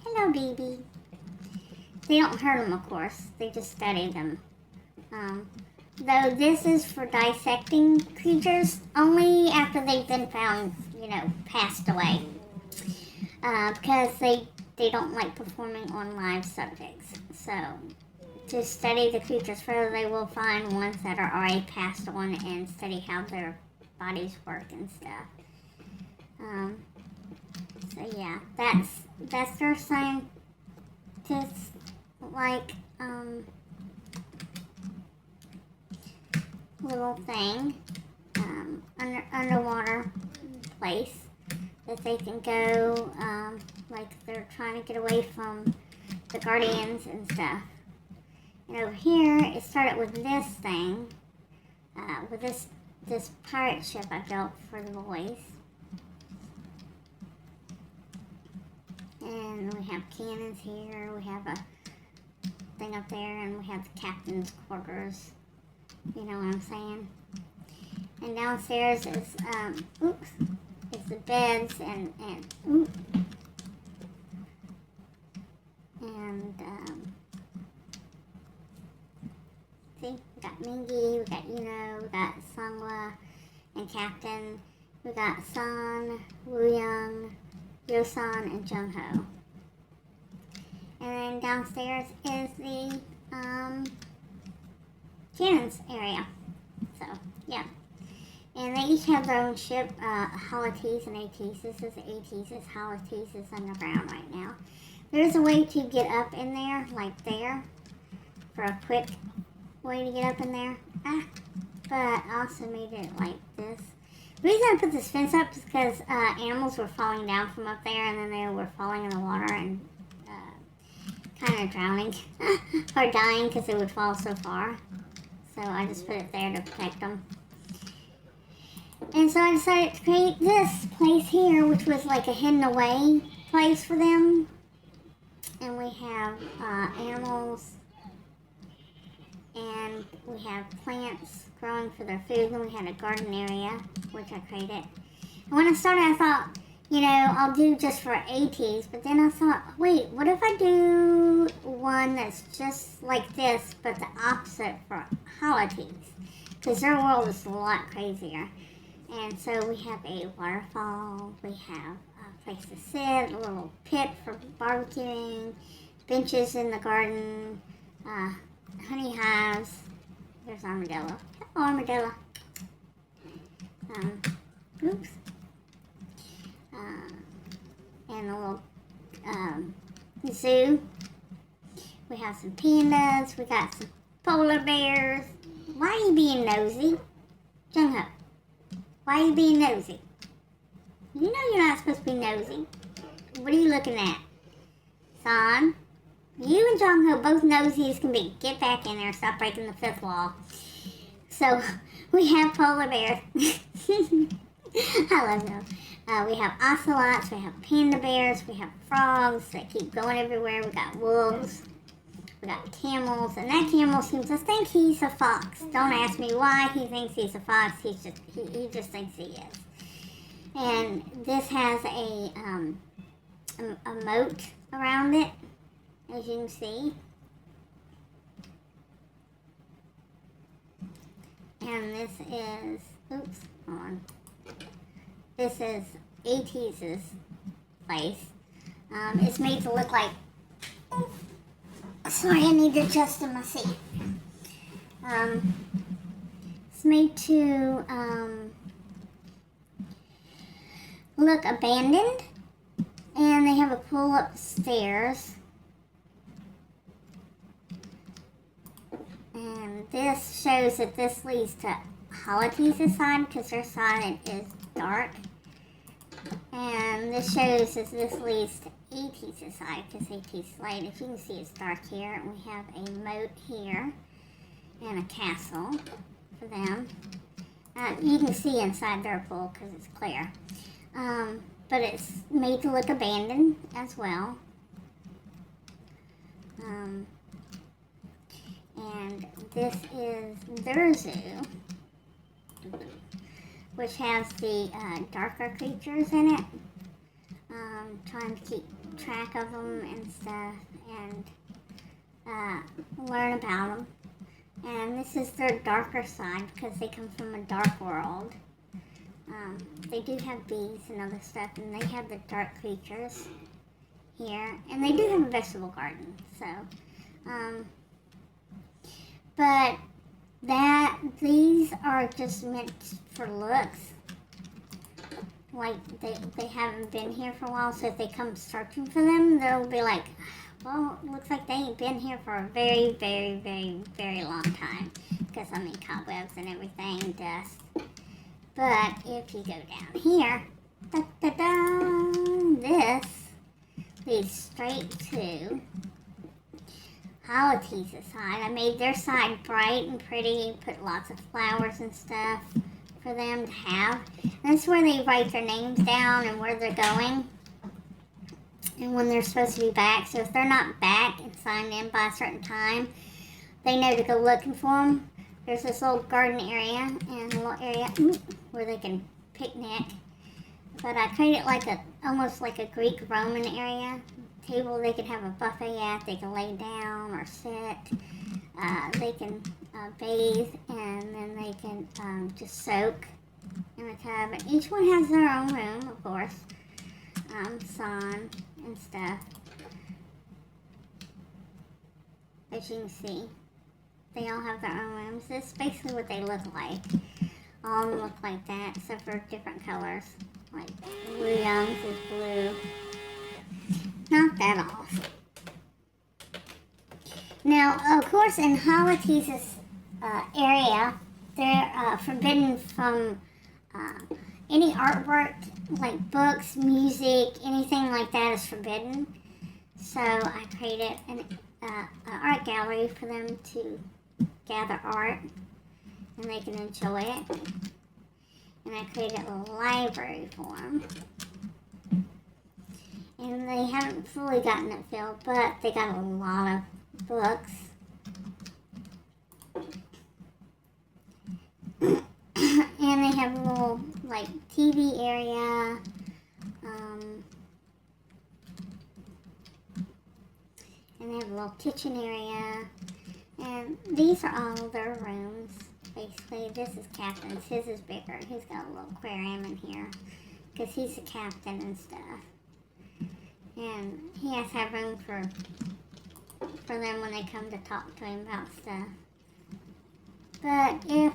Hello, baby. They don't hurt them, of course. They just study them. Though this is for dissecting creatures only after they've been found, you know, passed away. Because they don't like performing on live subjects. So, to study the creatures further, they will find ones that are already passed on and study how their bodies work and stuff. So yeah, that's their scientists, like, little thing, underwater place that they can go, like they're trying to get away from the guardians and stuff. And over here, it started with this thing, with this pirate ship I built for the boys. And we have cannons here, we have a thing up there, and we have the captain's quarters. You know what I'm saying? And downstairs is, is the beds and see, we got Mingy, we got Yuno, we got Sangwa and Captain, we got San, Wooyoung, Yosan, and Jungho. And then downstairs is the cannons area. So, yeah. And they each have their own ship, Holotes and ATs. This is ATs, this Holotes is underground right now. There's a way to get up in there, like there, for a quick way to get up in there. But I also made it like this. The reason I put this fence up is because animals were falling down from up there, and then they were falling in the water and kind kind of drowning or dying because it would fall so far. So I just put it there to protect them. And so I decided to create this place here, which was like a hidden away place for them. And we have animals, and we have plants growing for their food, and we had a garden area, which I created. And when I started, I thought, you know, I'll do just for ATs, but then I thought, wait, what if I do one that's just like this, but the opposite for holidays? Because their world is a lot crazier. And so we have a waterfall, we have a place to sit, a little pit for barbecuing, benches in the garden, honey hives. There's Armadillo. Hello, Armadillo. Oops. And a little zoo. We have some pandas. We got some polar bears. Why are you being nosy? Jungho, why are you being nosy? You know you're not supposed to be nosy. What are you looking at? Son, you and Jungho both nosy as can be. Get back in there. Stop breaking the fifth wall. So, we have polar bears. I love them. We have ocelots, we have panda bears, we have frogs that keep going everywhere, we got wolves, we got camels, and that camel seems to think he's a fox. Don't ask me why he thinks he's a fox, he just thinks he is. And this has a moat around it, as you can see. And this is, oops, hold on. This is AT's place. It's made to look like, sorry, I need to adjust in my seat. It's made to look abandoned, and they have a pull-up stairs. And this shows that this leads to Holot's side because their side is dark. And this shows that this leads to AT's side because AT's light. As you can see, it's dark here. And we have a moat here and a castle for them. You can see inside their pool because it's clear. But it's made to look abandoned as well. And this is their zoo, which has the darker creatures in it. Trying to keep track of them and stuff and learn about them. And this is their darker side because they come from a dark world. They do have bees and other stuff, and they have the dark creatures here. And they do have a vegetable garden, so. But these are just meant for looks. Like, they haven't been here for a while, so if they come searching for them, they'll be like, well, it looks like they ain't been here for a very, very, very, very long time. Because, I mean, cobwebs and everything, dust. But if you go down here, this leads straight to Holot's side. I made their side bright and pretty, put lots of flowers and stuff for them to have. And that's where they write their names down and where they're going and when they're supposed to be back. So if they're not back and signed in by a certain time, they know to go looking for them. There's this little garden area and a little area where they can picnic. But I created almost like a Greek Roman area. Table they could have a buffet at, they can lay down or sit, they can bathe, and then they can just soak in a tub. And each one has their own room, of course, sun and stuff. As you can see, they all have their own rooms. This is basically what they look like. All of them look like that, except for different colors. Like Blue Young's is blue. Not that awesome. Now, of course, in Holot's area, they're forbidden from any artwork, like books, music, anything like that is forbidden. So I created an art gallery for them to gather art and they can enjoy it. And I created a library for them. And they haven't fully gotten it filled, but they got a lot of books. And they have a little, like, TV area. And they have a little kitchen area. And these are all their rooms. Basically, this is Captain's. His is bigger. He's got a little aquarium in here because he's the captain and stuff. And he has to have room for them when they come to talk to him about stuff. But if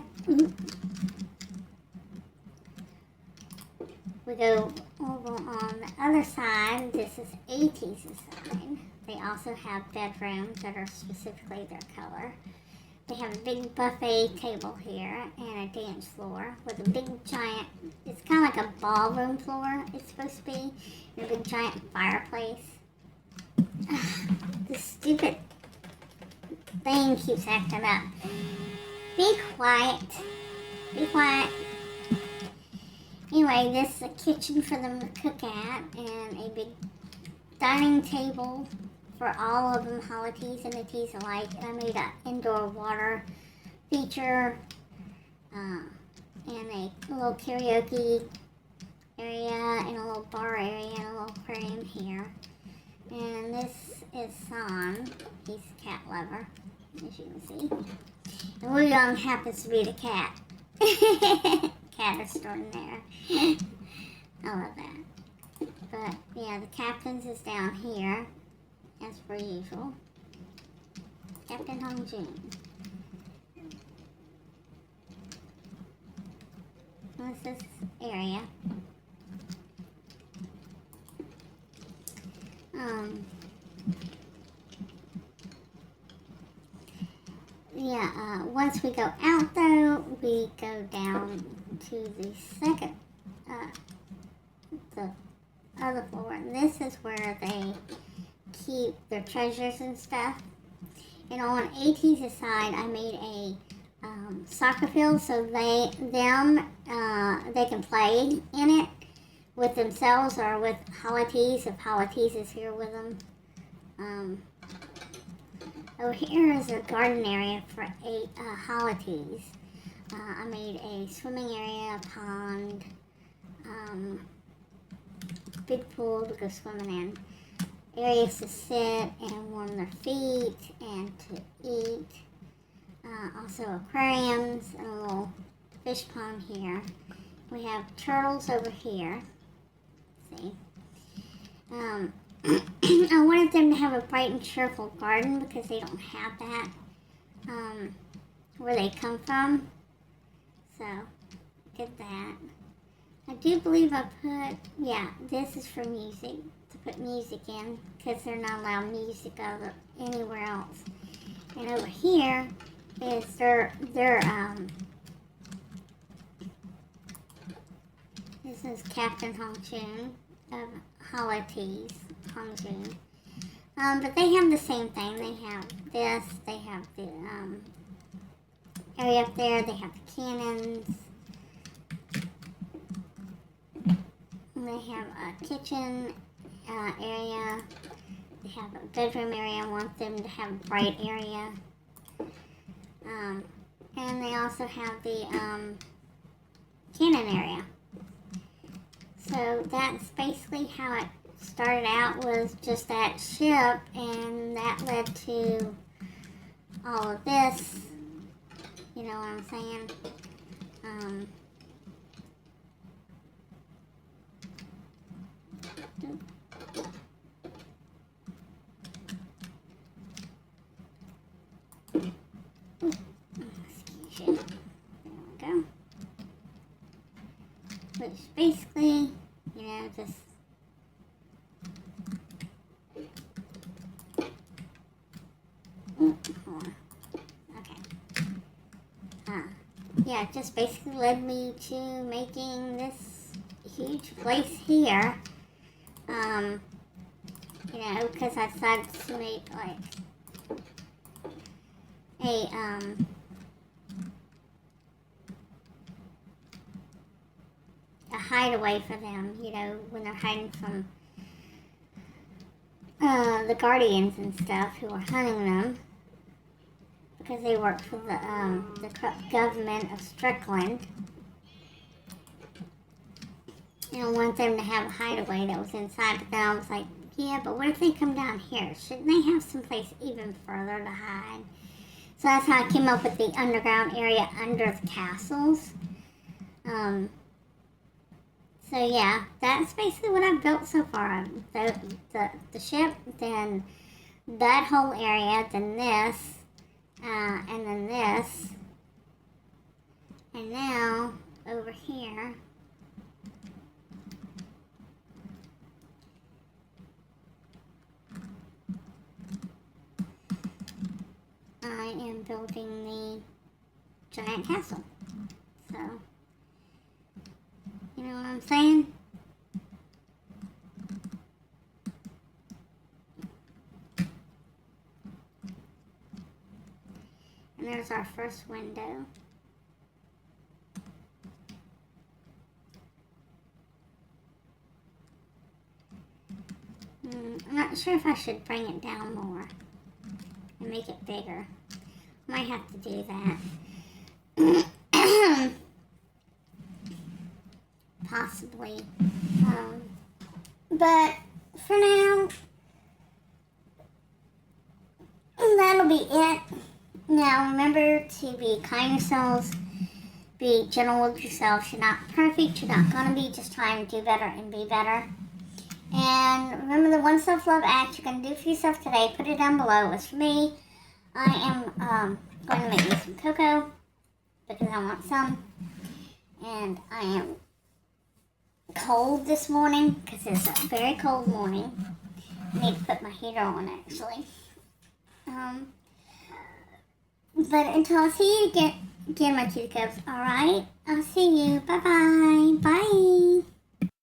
we go over on the other side, this is AT's side. They also have bedrooms that are specifically their color. They have a big buffet table here and a dance floor with a big giant, it's kind of like a ballroom floor, it's supposed to be, and a big giant fireplace. This stupid thing keeps acting up. Be quiet. Be quiet. Anyway, this is a kitchen for them to cook at and a big dining table for all of them, holidays and the teas alike. And I made an indoor water feature and a little karaoke area and a little bar area and a little aquarium here. And this is Son. He's a cat lover, as you can see. And William happens to be the cat. Cat extraordinaire. I love that. But yeah, the captain's is down here, as per usual. Captain Hong Jun. This is area. Once we go out though, we go down to the second, the other floor. And this is where they keep their treasures and stuff. And on AT's side, I made a soccer field so they can play in it with themselves or with Holidays if Holidays is here with them. Over here is a garden area for 8 Holidays. I made a swimming area, a pond, big pool to go swimming in, areas to sit and warm their feet and to eat. Also aquariums and a little fish pond here. We have turtles over here. See. I wanted them to have a bright and cheerful garden because they don't have that where they come from. So, did that. I do believe I put, this is for music, to put music in because they're not allowed music anywhere else. And over here is their this is Captain Hong Jun of Holidays, Hong Jun. But they have the same thing. They have this, they have the area up there, they have the cannons. They have a kitchen area. They have a bedroom area. I want them to have a bright area. And they also have the cannon area. So that's basically how it started out, was just that ship, and that led to all of this. You know what I'm saying? Excuse you. There we go. Which basically, you know, just it just basically led me to making this huge place here. You know, because I decided to make like a hideaway for them, you know, when they're hiding from the guardians and stuff who are hunting them, because they work for the corrupt government of Strickland. And I want them to have a hideaway that was inside, but then I was like, yeah, but what if they come down here? Shouldn't they have someplace even further to hide? So that's how I came up with the underground area under the castles. So yeah, that's basically what I've built so far. The ship, then that whole area, then this, and then this, and now over here. I am building the giant castle. So, you know what I'm saying? And there's our first window. I'm not sure if I should bring it down more and make it bigger. Might have to do that. Possibly. But for now, that'll be it. Now remember to be kind to yourselves, be gentle with yourself. You're not perfect, you're not gonna be, just trying to do better and be better. And remember the one self-love act you're gonna do for yourself today, put it down below. It's for me. I am going to make me some cocoa because I want some. And I am cold this morning because it's a very cold morning. I need to put my heater on actually. But until I see you again my cutie cubs, alright? I'll see you. Bye-bye. Bye.